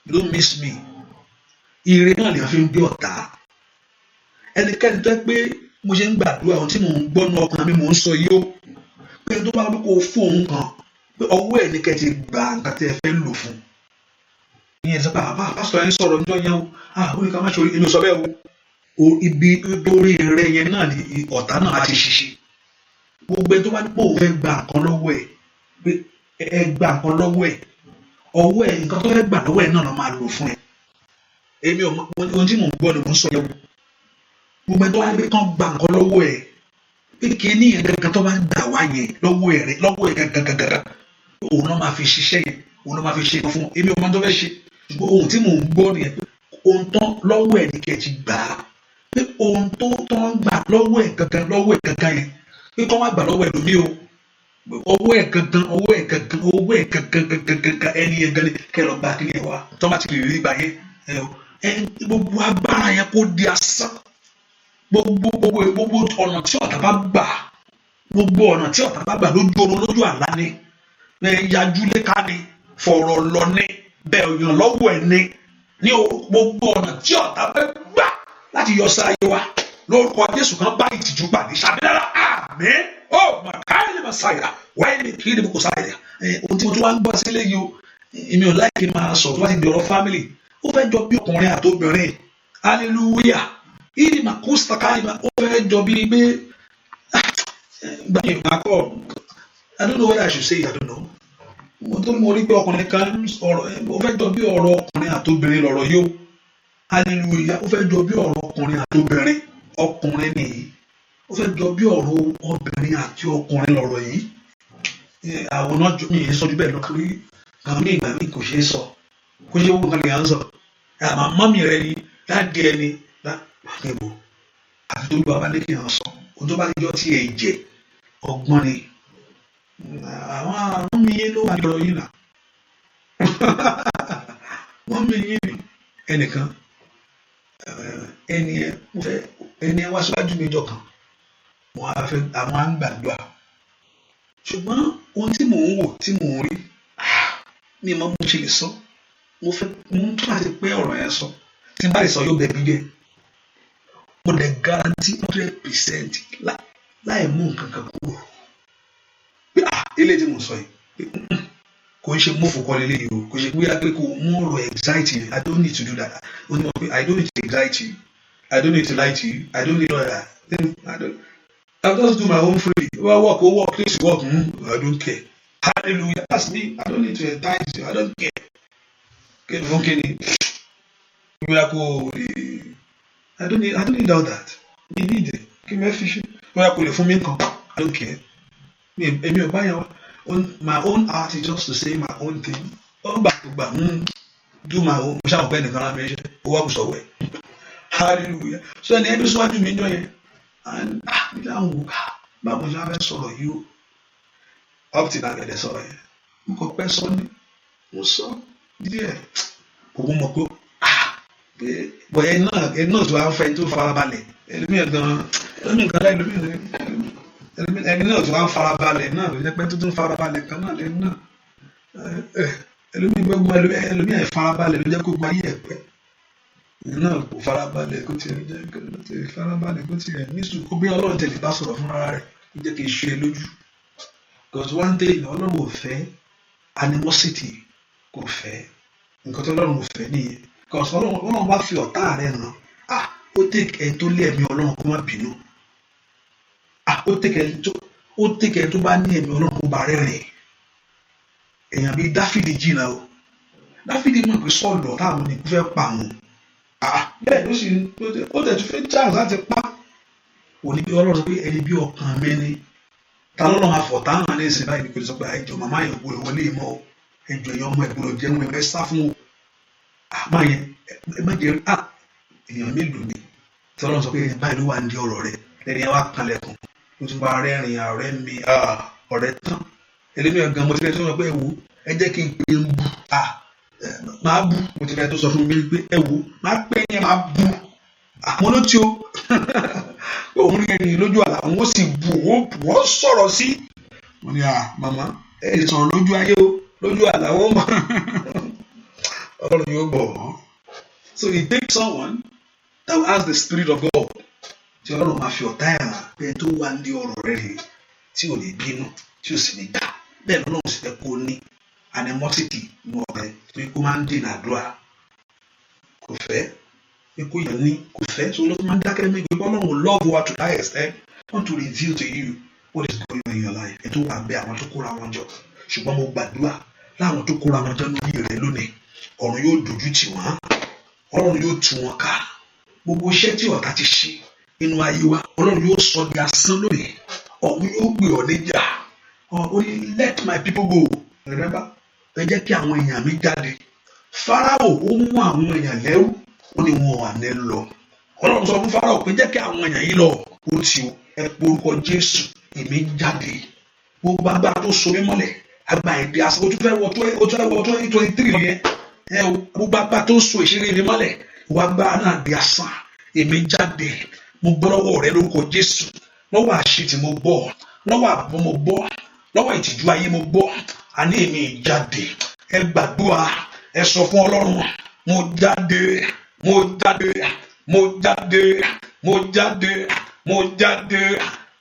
don't miss me. Ire náà lè fi ń gbé ọ̀tá. Ẹnikẹ́ni tó pé mo ṣe ń gbàdúrà ohun tí mò ń gbọ́ ní ọkàn mi mò ń sọ yìí ó, pé tó bá wí kó fún òun kan pé ọwọ́ ẹ̀ ní kẹ́ ti gba nǹkan tí ẹ fẹ́ lò fún. Ìyẹn sọ pé pásítọ̀ yẹn sọ̀rọ̀ níjọ́ yẹn o, ó ní ká má ṣòro, èmi ò sọ bẹ́ẹ̀ o. Ibi torí rẹ yẹn náà ni ọ̀tá náà á ti ṣiṣẹ́. Gbogbo ẹ tó bá ní pé òun fẹ́ gba nǹkan lọ́wọ́ ẹ̀, pé ẹ gba nǹkan lọ́wọ́ ẹ̀, ọwọ́ ẹ̀ nǹkan tó fẹ́ gbà lọ́wọ́ ẹ̀ náà ló máa lò fún ẹ. Èmi ò mọ ohun tí mò ń gbọ́ ni mò ń sọ yẹn o. Gbogbo ẹ tó bá ní pé kán gba nǹkan lọ́wọ́ ẹ̀, pé kíní yẹn gangan tó bá ń gbà wá yẹn lọ́wọ́ ẹ̀ gangan, òun náà máa fi ṣiṣẹ́ yẹn, òun náà máa fi ṣe é fún. Èmi ò mọ tó fẹ́ ṣe, ṣùgbọ́n ohun tí mò ń gbọ́ nìyẹn pé ohun tán lọ́wọ́ ẹ̀ ní kẹ́ ti gbà á, pé ohun tó tán gbà lọ́wọ́ ẹ̀ gangan yẹn, pé kọ́ má gbà lọ́wọ́ ẹ̀ lómi o, ọwọ́ ẹ̀ gangan ẹni yẹn gan ni kẹ́ lọ gba kí ni ẹ wá tó bá ti lè rí ìgbà yẹn. Gbogbo agbára yẹn kó di asán. Gbogbo ọ̀nà tí ọ̀tá bá gbà, lójú oorun lójú àlá ni, yajúlé ká ni, fọ̀rọ̀ lọ ni, bẹ́ẹ̀ yàn lọ́wọ́ ẹ̀ ni, ní gbogbo ọ̀nà tí ọ̀tá bá gbà láti yọ sáyé wa lórúkọ Jésù kan bá ìtìjú pàdé. Ṣàbílára àmín. Oh, Makaili Messiah. Why me kill the Messiah? Ohun tí mo tún wá ń gbọ́ sílé yìí o, èmi ò láìkí máa sọ tó bá ti di ọ̀rọ̀ family. Ó fẹ́ jọ bí ọkùnrin àti obìnrin. Hallelujah. Ìdí Màkúsítà Káyìmá, ó fẹ́ jọ bí pé, I don't know what I should say, I don't know. Mo rí pé ọkùnrin kan ọ̀rọ̀, ó fẹ́ jọ bí ọ̀rọ̀ ọkùnrin àti obìnrin lọ̀rọ̀ yìí o. Hallelujah. Ó fẹ́ jọ bí ọ̀rọ̀ ọkùnrin àti obìnrin. Ọkùnrin nìyí. Ó fẹ́ jọ bí ọ̀rọ̀ obìnrin àti ọkùnrin lọ̀rọ̀ yìí. Àwọn náà mi ì sọ ju bẹ́ẹ̀ lọ kiri. Àwọn ní ìgbà mi kò ṣeé sọ. Kò ṣe owó kan lè yàn sọ. Àmọ́ mi rẹ ni, láti ẹni, láàbò. Àti tó gbọ́ abálé kì í hàn sọ. Ohun tó bá ti jọ ti ẹ̀jẹ̀ ọgbọ́n ni. Àwọn mi yé ló wà lọ́rọ̀ yìí nà. Wọ́n mi yé ni. Ẹnìkan, ẹni ẹ wá síwájú mi jọ kan. Àwọn á ń gbàdúrà. Ṣùgbọ́n ohun tí mò ń wò, tí mò ń rí, mi ò mọ mo ṣe lè sọ. Mo ń tún láti pé ọ̀rọ̀ yẹn sọ. Tí n bá lè sọ yóò bẹ̀ bí jẹ́. Mo dẹ̀ guarantee 100% láì mú nǹkan kan kúrò. Pé eléyìí tí mo sọ yìí, kò ń ṣe mọ́fò kọ́ lélẹ́yìí o. Kò ṣe pé kò mú ọ̀rọ̀ excite you. I don't need to do that. Ó ní mo pé I don't need to excite you. I don't need to lie to you. I don't need all that. I'll just do my own free. Well, work, this work. I don't care. Hallelujah. That's me. I don't need to entice you. I don't care. Okay, I don't need all that. You need it. Give me a fish. I don't care. My own art is just to say my own thing. Do my own. Hallelujah. So in every one you enjoy it. And báwo ṣe fẹ́ sọ̀rọ̀ yìí o up till now gẹ̀dẹ̀ sọ̀rọ̀ yẹn mo kàn pẹ́ sọ ni mo sọ díẹ̀ gbogbo mọ̀ pé bọ̀yẹ náà tó wá ń fẹ́ tó farabalẹ̀ ẹlòmíràn kan láì ẹni náà tó wá ń farabalẹ̀ náà ló jẹ́ pé tó tún farabalẹ̀ kan náà lẹ́nu náà ẹlòmíràn farabalẹ̀ ló jẹ́ kó gba ayé ẹ̀ pẹ́. Náà kò farabalẹ̀ kó tiẹ̀ jẹ́ kó tiẹ̀ farabalẹ̀ kó tiẹ̀ nísù kó bí Ọlọ́run tẹ̀lé bá sọ̀rọ̀ fún ara rẹ̀ kó jẹ́ kí n ṣe lójú. Because one day Ọlọ́run ò fẹ́ animosity kò fẹ́ nǹkan tó Ọlọ́run ò fẹ́ nìyẹn. Because Ọlọ́run bá fi ọ̀tá rẹ̀ hàn ó tẹ̀kẹ́ ẹ tó lé ẹ̀mí Ọlọ́run kó má bínú. Ó tẹ̀kẹ́ ẹ tó bá ní ẹ̀mí Ọlọ́run kó bá rẹ́rìn. Èèyàn bíi Dáfídì jìnnà o. Dáfídì mọ̀ pé Sọ́ọ̀lù ọ̀tá àwọn ni kò fẹ́ pa àwọn. Bẹ́ẹ̀ ló sì ó tẹ̀ tún fẹ́ chance láti pa òní bí Ọlọ́run pé ẹni bí ọkàn mi ni ta lọ́nà àfọ̀tá hàn ní ìsìn báyìí kò lè sọ pé ẹjọ́ màmá yẹn gbọ́dọ̀ wọlé mọ́ ẹjọ́ ẹ̀yọ́ ọmọ ẹ̀gbọ́dọ̀ jẹun ẹ̀fẹ́ sá fún o àmọ́ yẹn ẹ má jẹ èèyàn mélòó ni tí Ọlọ́run sọ pé ẹni báyìí ló wà ní ọ̀rọ̀ rẹ lẹ́ni ẹ wá kanlẹ̀kùn ó tún bá rẹ́rìn ọ̀rẹ́ mi ọ̀rẹ́ tán ẹlẹ́mìíràn gan mo ti rẹ́ tó sọ pé ẹ wò ẹ jẹ́ kí n pè é ń bu máa bú mo ti rẹ́ tó sọ fún mi pé ẹ wò máa pẹ́ yẹn máa bú àwọn ló tí o òun rí ẹni lójú àlá òun ó sì bu wọ́n sọ̀rọ̀ sí mo ní màmá ẹ lè sọ̀rọ̀ lójú ayé o lójú àlá wọn mọ̀ Ọlọ́run yóò gbọ́ wọn. So it takes someone that has the spirit of God tí Ọlọ́run máa fi ọ̀tá ẹ̀ràn pé tó wà ní ọ̀rọ̀ rẹ̀ rè tí ò ní bínú tí ò sì ní gbà bẹ́ẹ̀ lọ́nà sì fẹ́ kó ní animosity nù ọ̀rẹ́ pé kó máa ń dènà àdúrà kò fẹ́ pé kó yàn ní kò fẹ́ so ló máa ń dákẹ́ mẹ́gbẹ́ pé Ọlọ́run love wa to that extent want to reveal to you what is going on in your life ètò wà bẹ́ẹ̀ àwọn tó kóra wọn jọ ṣùgbọ́n mo gbàdúrà láwọn tó kóra wọn jọ lórí rẹ lónìí ọ̀run yóò dojú tì wọ́n Ọlọ́run yóò tú wọn ká gbogbo iṣẹ́ tí ọ̀tá ti ṣe inú ayé wa Ọlọ́run yóò sọ di asán lónìí ọ̀run yóò gbé ọ níjà ó ní let my people go remember ẹ jẹ́ kí àwọn èèyàn mi jáde Fáráò ó mú àwọn èèyàn lẹ́rú ó ní wọn wà ní lọ Ọlọ́run sọ fún Fáráò pé jẹ́ kí àwọn èèyàn yìí lọ ó ti o ẹ porúkọ Jésù èmi jáde gbogbo agbára tó so mí mọ́lẹ̀ agbára ìdí asán ó tún fẹ́ wọ 2023 yẹn gbogbo agbára tó so ìṣeré mi mọ́lẹ̀ wọ agbára náà di asán èmi jáde mo bọ́ lọ́wọ́ rẹ lórúkọ Jésù lọ́wọ́ àṣetì mo bọ́ lọ́wọ́ àbọ̀ mo bọ́ lọ́wọ́ ìtìjú ayé mo bọ́ àní èmi jáde ẹ gbàdúrà ẹ sọ fún Ọlọ́run mo jáde mo jáde mo jáde mo jáde mo jáde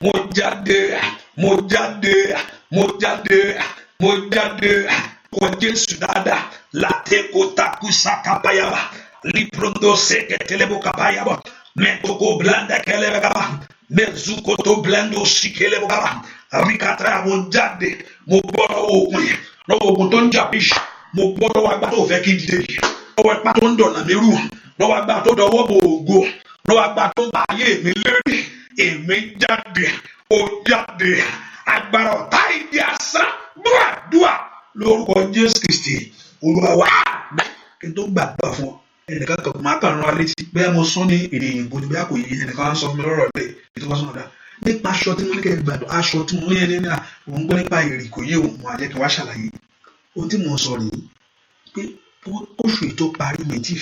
mo jáde mo jáde mo jáde mo jáde kọ Jésù dáadáa látẹkọ takú sakapayaba liprondo seketelebo kapayaba metoko blanda kelebe kaba mezuko to blando sikelebo kaba rikatra mo jáde mo bọ́ lọ́wọ́ ogun tó ń jà mí mo bọ́ lọ́wọ́ agbá tó fẹ́ kí n dìde lọ́wọ́ ipá tó ń dọ̀nà mi rú lọ́wọ́ agbá tó dọwọ́ bo ògo lọ́wọ́ agbá tó bá ayé mi lérí èmi jáde ó jáde agbára ọ̀tá ìdí asán dúà lórúkọ Jésù Kristi Olúwa wa kí n tó gbàgbà fún ọ ẹnìkan kan máa kàn rán wa létí bẹ́ẹ̀ mo sún ní èdè ìbò ní bẹ́ẹ̀ kò yí ẹnìkan á sọ fún mi lọ́rọ̀ lé ètò wá sọ̀rọ̀ dá nípa aṣọ tí mo ní kẹ́ gbàdọ̀ aṣọ tí mo ní ẹni náà òun gbọ́ nípa èrè kò yé òun àjẹ́ kí wá ṣàlàyé ohun tí mo sọ rèé pé oṣù ètò parí méjì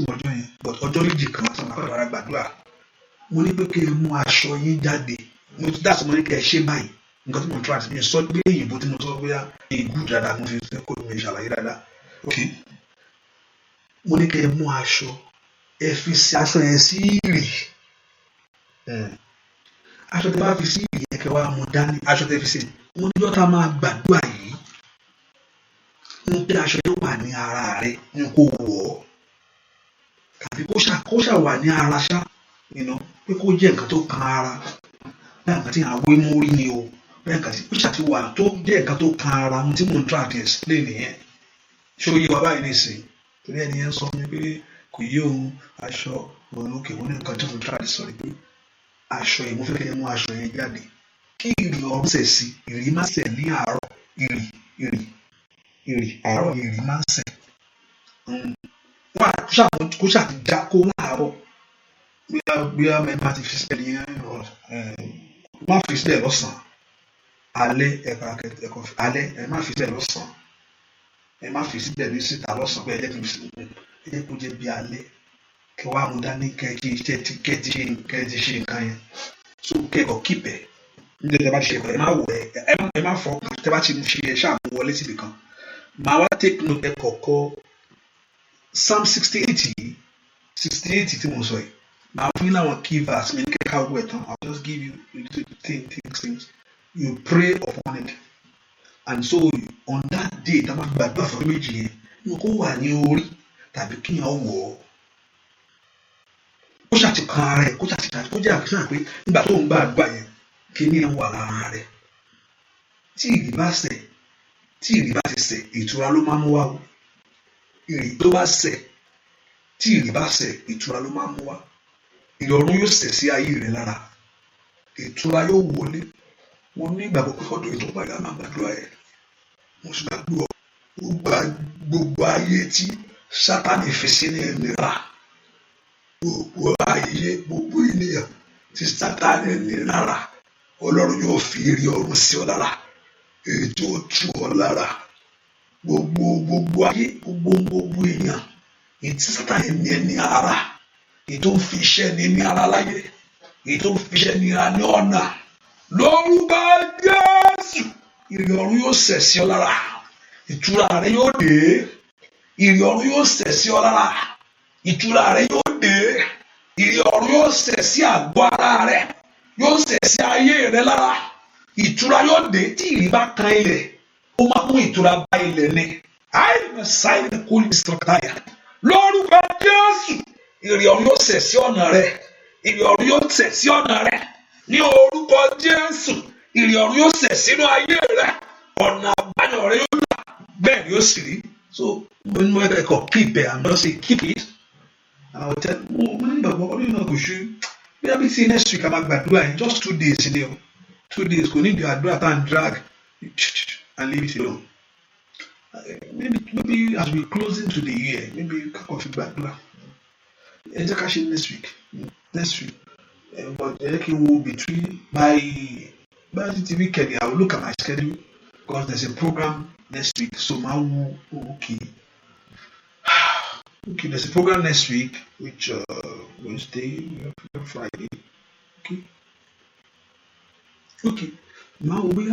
mọ́jọ́ yẹn but ọjọ́ méjì kan àti ọ̀nà àpàdé ara gbàdúrà mo ní pé kí ẹ mú aṣọ yín jáde mo ti dá sí mo ní kí ẹ ṣe báyìí nǹkan tí mo try àti mi sọ pé èyìnbó tí mo sọ bóyá ègú dáadáa mo fi fẹ́ kó mi ṣàlàyé dáadáa ok mo ní kí ẹ mú aṣọ ẹ fi sí aṣọ yẹn sí ìrì aṣọ tẹ bá fi sí ìrì yẹn kẹ wá mú dání aṣọ tẹ fi sí mo ní yọta máa gbàdúrà yìí mo pé aṣọ yóò wà ní ara rẹ ní kó wọ̀ ọ́ tàbí kó ṣà wà ní ara ṣá pé kó jẹ́ nǹkan tó kan ara bẹ́ẹ̀ nǹkan tí à ń wé mórí ni o bẹ́ẹ̀ nǹkan tí ó ṣàtiwà tó jẹ́ nǹkan tó kan ara ohun tí mò ń try to explain nìyẹn ṣé ó yé wa báyìí nìsín torí ẹni yẹn sọ fún mi pé kò yé òun aṣọ òun òkè wọn ní nǹkan tí mo try to sọ ni pé aṣọ yìí mo fẹ́ kẹ́ ẹ mú aṣọ yẹn jáde kí ìrì ọ̀run sẹ̀ sí ìrì má sẹ̀ ní àárọ̀ ìrì àárọ̀ ìrì má sẹ̀ kó ṣàtijá kó láàárọ̀ bóyá mẹ́ta ti fi sílẹ̀ ní má fi sílẹ̀ lọ́sàn-án alẹ́ ẹ má fi sílẹ̀ lọ́sàn-án ẹ má fi sílẹ̀ ní síta lọ́sàn-án pé ẹ jẹ́ kí n fi ẹ jẹ́ kó jẹ́ bí alẹ́ kẹ wá mú dání kẹ ti ṣe nǹkan yẹn so kẹ́kọ̀ọ́ kípẹ̀ níbi tẹ́ bá ti ṣe ẹ̀kọ́ ẹ má wọ̀ ẹ má fọ tẹ́ bá ti ṣe ẹ ṣáà mú wọlé síbi kan màá wá take note ẹ kọ̀ọ̀kọ́ Psalm 68 tí mo sọ yìí. Now, feel like key verse, meaning I'll just give you things. You pray upon it. And so on that day, that might be bad for me. You go and you worry that became your war. Ó ṣàti kan rẹ̀, kó jẹ́ àkíyàn pé nígbà tó ń bá àgbà yẹn kí ní wà lára rẹ̀. Tí ìrì bá ti sẹ̀, ìtura ló máa mú wá o. Ìrì tó bá sẹ̀, tí ìrì bá sẹ̀, ìtura ló máa mú wá. Ìrọ̀rùn yóò sẹ̀ sí ayé rẹ̀ lára. Ìtura yóò wọlé. Mo ní ìgbàgbọ́ pé ọdún ètò ìpàdé máa gbàdúrà ẹ̀. Mo sì gbàgbọ́ gbogbo ayé tí Sátánì fi sí ní ìnira. Gbogbo ayé, gbogbo ènìyàn tí Sátánì ní lára. Ọlọ́run yóò fi èrè ọ̀run sí ọ lára. Ètò tú ọ lára. Gbogbo ayé, gbogbo èèyàn. Ètí Sátánì ní ẹni ara. Ètò ń fi iṣẹ́ ní ara láyé. Ètò ń fi iṣẹ́ ní ara ní ọ̀nà. Lórúkọ Jésù, ìrì ọ̀run yóò sẹ̀ sí ọ lára. Ìtura rẹ yóò dé. Ìrì ọ̀run yóò sẹ̀ sí ọ lára. Ìtura rẹ yóò dé. Ìrì ọ̀run yóò sẹ̀ sí àgọ́ ara rẹ. Yóò sẹ̀ sí ayé rẹ lára. Ìtura yóò dé tí ìrì bá kan ilẹ̀. Ó máa mú ìtura bá ilẹ̀ ni. Àìmọ̀ sáyẹn kò ní sọ̀tàyà. Lórúkọ Jésù, ìrì ọ̀run yóò sẹ̀ sí ọ̀nà rẹ. Ìrì ọ̀run yóò sẹ̀ sí ọ̀nà rẹ. Ní orúkọ Jésù, ìrì ọ̀run yóò sẹ̀ sínú ayé rẹ. Ọ̀nà àbáyọ rẹ yóò là. Bẹ́ẹ̀ ni ó sì rí. So, mo ní ẹ̀kọ́ keep it and just say keep it. Àwọn tẹ mo ní ìgbàgbọ́ ọdún náà kò ṣe. Bí a bí ti next week a máa gbàdúrà yẹn just 2 days ni o. 2 days kò ní ìdí àdúrà tá à ń drag and leave it alone. Maybe as we closing to the year, maybe kakọ̀ fi gbàdúrà. Ẹ jẹ́ ká ṣe next week. But kí n wo between by the weekend I will look at my schedule because there's a program next week so ma wo okay there's a program next week which Wednesday Friday okay ma wo bí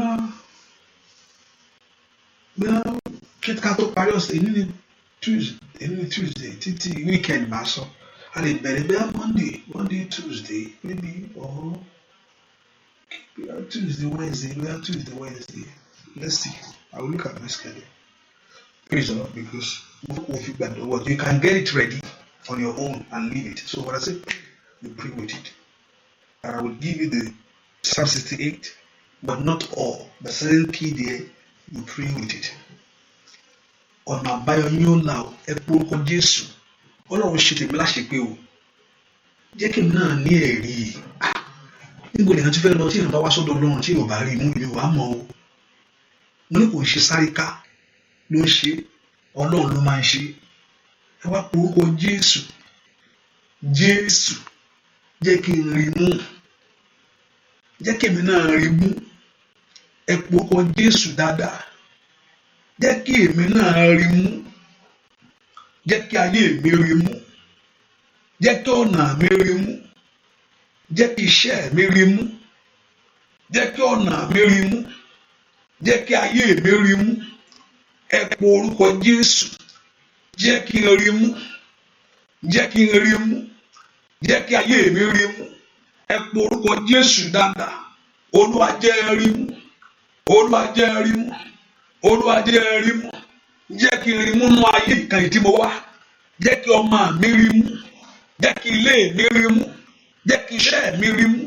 ká tó parí ọ̀sẹ̀ ní Tuesday títí weekend ma sọ. A lè bẹ̀rẹ̀ bẹ́ẹ̀ Monday, Tuesday, maybe or We have Tuesday, Wednesday. Let's see. I will look at my schedule. Praise the Lord, because you can get it ready on your own and leave it. So when I say pray, you pray with it. And I will give you the Psalm 68, but not all. The certain key there, you pray with it. Ọ̀nà àbáyọ yín ó là ó, ẹ pe orúkọ Jésù. Ọlọ́run ṣe tèmi láṣepé o. Jẹ́ kí èmi náà ní ẹ̀rí. Níbo lèèyàn ti fẹ́ lọ tí èèyàn bá wá sọ́dọ̀ Ọlọ́run tí yóò bá rí mú mi wá mọ́ o. Mo ní kò ń ṣe sáré ká ló ń ṣe, Ọlọ́run ló máa ń ṣe. Ẹ wá pe orúkọ Jésù. Jésù, jẹ́ kí n rí mú. Jẹ́ kí èmi náà rí mú. Ẹ pe orúkọ Jésù dáadáa. Jẹ́ kí èmi náà rí mú. Jẹ́ kí ayé mi rí mú. Jẹ́ kí ọ̀nà mi rí mú. Jẹ́ kí iṣẹ́ mi rí mú. Jẹ́ kí ọ̀nà mi rí mú. Jẹ́ kí ayé mi rí mú. Ẹ pe orúkọ Jésù. Jẹ́ kí n rí mú. Jẹ́ kí n rí mú. Jẹ́ kí ayé mi rí mú. Ẹ pe orúkọ Jésù dáadáa. Olúwa jẹ́ rí mú. Olúwa jẹ́ rí mú. Olúwa jẹ́ rí mú. Jẹ́ kí n rí mú nínú ayé ìkànnì tí mo wà. Jẹ́ kí ọmọ mi rí mú. Jẹ́ kí ilé mi rí mú. Jẹ́ kí iṣẹ́ mi rí mú.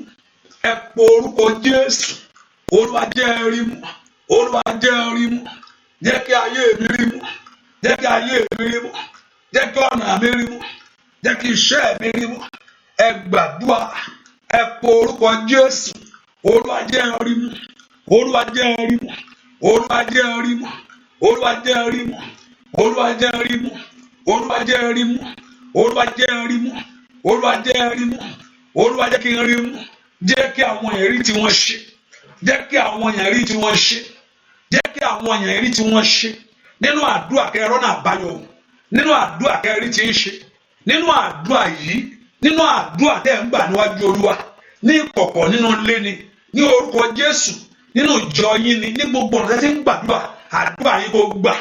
Ẹ pe orúkọ Jésù. Olúwa jẹ́ rí mú. Olúwa jẹ́ rí mú. Jẹ́ kí ayé mi rí mú. Jẹ́ kí ayé mi rí mú. Jẹ́ kí ọ̀nà mi rí mú. Jẹ́ kí iṣẹ́ mi rí mú. Ẹ gbàdúrà. Ẹ pe orúkọ Jésù. Olúwa jẹ́ rí mú. Olúwa jẹ́ rí mú. Olúwa jẹ́ rí mú. Olúwa jẹ́ rí mú. Olúwa jẹ́ rí mú. Olúwa jẹ́ rí mú. Olúwa jẹ́ rí mú. Olúwa jẹ́ rí mú. Olúwa jẹ́ kí n rí mú. Jẹ́ kí àwọn èèyàn rí tí wọ́n ṣe. Jẹ́ kí àwọn èèyàn rí tí wọ́n ṣe. Jẹ́ kí àwọn èèyàn rí tí wọ́n ṣe. Nínú àdúrà kẹrọ náà àbáyọ. Nínú àdúrà kẹrí tí ń ṣe. Nínú àdúrà yìí. Nínú àdúrà tẹ́ ń gbà níwájú Olúwa. Ní ìkọ̀kọ̀ nínú ilé ni. Ní orúkọ Jésù. Nínú ìjọ yín ni. Ní gbogbo ọ̀nà tí ń gbàdúrà. Àdúrà yín kó gbà.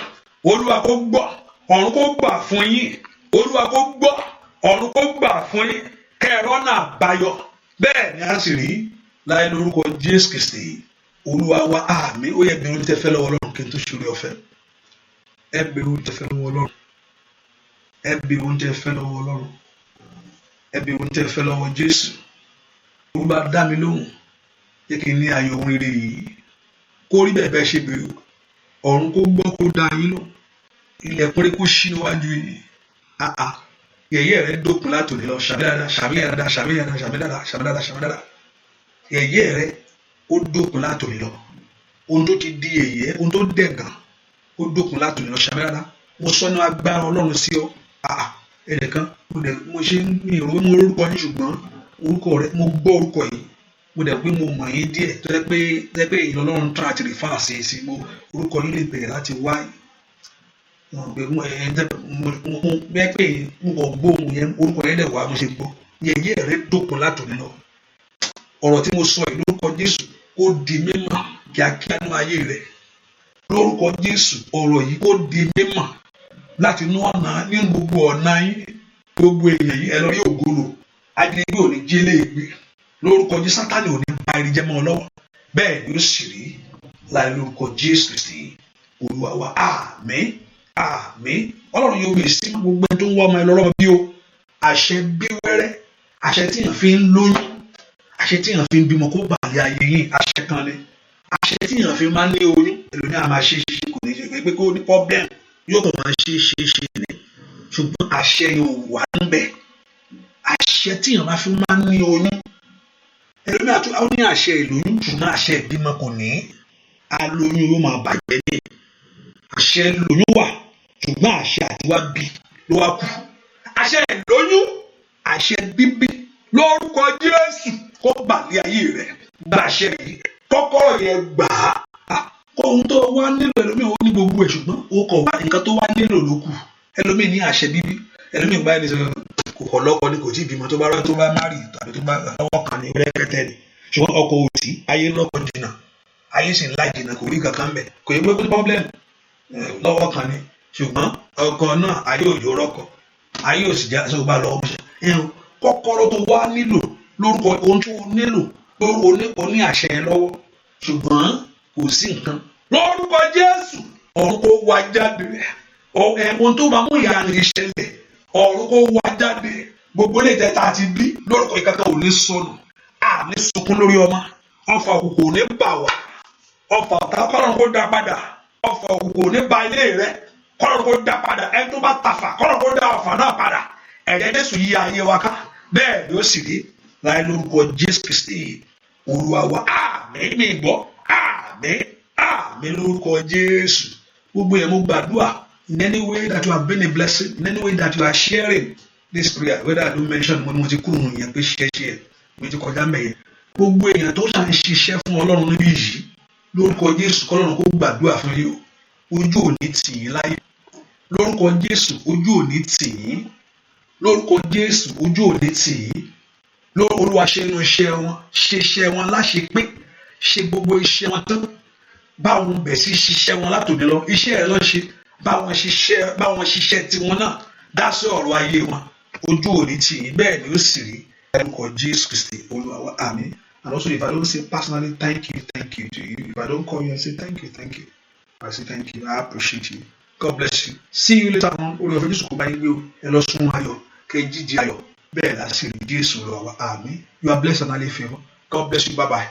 Olúwa kó gbọ́. Ọ̀run kó gbà fún yín. Olúwa kó gbọ́. Ọ̀run kó gbà fún yín. Kẹrọ náà àbáyọ. Bẹ́ẹ̀ ni a sì rí láì lórúkọ Jésù Kristi. Olúwa wa àmín. Ó yẹ bẹ̀rù ní tẹ́fẹ́ lọ́wọ́ Ọlọ́run kí n tó ṣorí ọ̀fẹ́. Ẹ bẹ̀rù ní tẹ́fẹ́ lọ́wọ́ Ọlọ́run. Ẹ bẹ̀rù ní tẹ́fẹ́ lọ́wọ́ Ọlọ́run. Ẹ bẹ̀rù ní tẹ́fẹ́ lọ́wọ́ Jésù. Olúwa dá mi lóhùn. Jẹ́ kí n ní ayọ̀ ohun rere yìí. Kó rí bẹ́ẹ̀ bẹ́ẹ̀ ṣe bẹ̀rù. Ọ̀run kó gbọ́ kó dá yín lóhùn. Ilẹ̀kùn rẹ̀ kó ṣí níwájú yìí. Yẹ̀yẹ́ rẹ̀ dópin látòní lọ. Ṣàmì dáadáa, ṣàmì dáadáa, ṣàmì dáadáa, ṣàmì dáadáa, ṣàmì dáadáa, ṣàmì dáadáa. Yẹ̀yẹ́ rẹ̀ ó dópin látòní lọ. Ohun tó ti di yẹ̀yẹ́, ohun tó dẹ̀gàn, ó dópin látòní lọ. Ṣàmì dáadáa. Mo sọ ní agbára Ọlọ́run sí ọ. Ẹnìkan mo ṣe ń mi ìròyìn mo orúkọ yín ṣùgbọ́n orúkọ rẹ̀ mo gbọ́ orúkọ yìí. Mo dẹ̀ pé mo mọ̀ yín díẹ̀ tó jẹ́ pé Ọlọ́run tún àti rìfáà sí i sí mo orúkọ yín lè bẹ̀rẹ̀ láti wáyé. Bẹ́ẹ̀ pé mo kàn gbóhùn yẹn orúkọ yẹn dẹ̀ wá mo ṣe gbọ́. Yẹ̀yẹ́ rẹ̀ dópin látòní lọ. Ọ̀rọ̀ tí mo sọ yìí lórúkọ Jésù kó di mímọ̀ kíákíá nínú ayé rẹ̀. Lórúkọ Jésù ọ̀rọ̀ yìí kó di mímọ̀ láti inú ọ̀nà nínú gbogbo ọ̀nà yín. Gbogbo èèyàn yìí ẹ lọ rí ògolo. Ajínigbé ò ní jẹ́lé ìgbé. Lórúkọ Jésù Sátánì ò ní bá irin jẹ́ mọ́ ọ lọ́wọ́. Bẹ́ẹ̀ ni ó sì rí láì lórúkọ Jésù Kristi Olúwa wa. Àmín. Àmín. Ọlọ́run yóò wí sí gbogbo ẹni tó ń wá ọmọ ẹ lọ́wọ́ bí o. Àṣẹ bí wẹ́rẹ́. Àṣẹ tí èèyàn fi ń lóyún. Àṣẹ tí èèyàn fi ń bímọ kó bàlẹ̀ ayé yín. Àṣẹ kan ni. Àṣẹ tí èèyàn fi máa ń ní oyún. Ẹlòmíì á máa ṣe kò ní ṣe pé kó ní problem. Yóò kàn máa ṣe ni. Ṣùgbọ́n àṣẹ yóò wà ń bẹ̀. Àṣẹ tí èèyàn máa fi máa ń ní oyún. Ẹlòmíì á ní àṣẹ ìlóyún ṣùgbọ́n àṣẹ ìbímọ kò ní. Alóyún yóò máa bàjẹ́ ní. Àṣẹ ìlóyún wà ṣùgbọ́n àṣẹ àtiwá bí ló wá kú. Àṣẹ ìlóyún, àṣẹ bíbí lórúkọ Jésù kó bàlẹ̀ ayé rẹ̀. Gba àṣẹ yìí, kọ́kọ́rọ́ yẹn gbà á. Kó ohun tó wá nílò ẹlòmíì ó ní gbogbo ẹ̀ ṣùgbọ́n ó kọ̀ wá nǹkan tó wá nílò ló kù. Ẹlòmíì ní àṣẹ bíbí, ẹlòmíì bá ẹni sọ kò kọ̀ lọ́kọ ni kò tí ì bímọ tó bá márì tàbí tó bá lọ́wọ́ kan ní rẹ́kẹ́tẹ́ ni. Ṣùgbọ́n ọkọ ò sí, ayé lọ́kọ jìnnà, ayé sì ń láì jìnnà kò rí kankan bẹ̀. Kò yẹ pé problem lọ́wọ́ kan ni. Ṣùgbọ́n ọkọ náà ayé òjò rọ́kọ, ayé òsì já sọ bá lọ́wọ́ mọ́ṣẹ́. Kọ́kọ́rọ́ tó wá nílò lórúkọ ohun tó nílò Oní àṣẹ yẹn lọ́wọ́ ṣùgbọ́n kò sí nǹkan. Lórúkọ Jésù ọ̀run kó wá jáde. Ohun tó máa mú ìyanu ìṣẹ̀lẹ̀ ọ̀run kó wá jáde. Gbogbo ilé ìtẹ́ta ti bí lórúkọ ìkankan ò ní sọnù. Àní sunkún lórí ọmọ. Ọfà òkùnkùn ò ní bà wá. Ọfà ọ̀tá kọ́lọ́run kó dá padà. Ọfà òkùnkùn ò ní bà ilé rẹ. Kọ́lọ́run kó dá padà. Ẹni tó bá tafà kọ́lọ́run kó dá ọfà náà padà. Ẹ̀jẹ̀ Jésù yí ayé wa ká. Bẹ́ẹ̀ ni ó sì rí láì lórúkọ Jésù Kristi Olúwa wa. Àmín mi gbọ́. Àmín lórúkọ Jésù. Gbogbo yẹn mo gbàdúrà in any way that you have been a blessing, in any way that you are sharing this prayer, whether I don't mention mo ti kúrò yẹn pé ṣe mo ti kọjá mẹ́yẹn. Gbogbo èèyàn tó ṣàn ṣiṣẹ́ fún Ọlọ́run níbí yìí lórúkọ Jésù kọ́lọ́run kó gbàdúrà fún yín. Ojú ò ní tì yín láyé. Lórúkọ Jésù ojú ò ní tì yín. Lórúkọ Jésù ojú ò ní tì yín. Olúwa ṣe inú iṣẹ́ wọn, ṣe iṣẹ́ wọn láṣepé, ṣe gbogbo iṣẹ́ wọn tán. Báwọn bẹ̀ sí ṣiṣẹ́ wọn látòdì lọ, iṣẹ́ rẹ̀ lọ ṣe. Báwọn ṣiṣẹ́ tiwọn náà dá sí ọ̀rọ̀ ayé wọn. Ojú ò ní tì yín, bẹ́ẹ̀ ni ó sì rí. Lórúkọ Jésù Kristi Olúwa wa. Àmín. And also, if I don't say personally thank you to you, if I don't call you and say thank you, I say thank you. I appreciate you. God bless you. See you later on. Orí ọ̀fẹ́ Jésù kò bá yín gbé o. Ẹ lọ sún ayọ̀, kẹ́ jíjí ayọ̀. Bẹ́ẹ̀ la sì rí Jésù Olúwa wa. Àmín. You are blessed and highly favored. God bless you. Bye bye.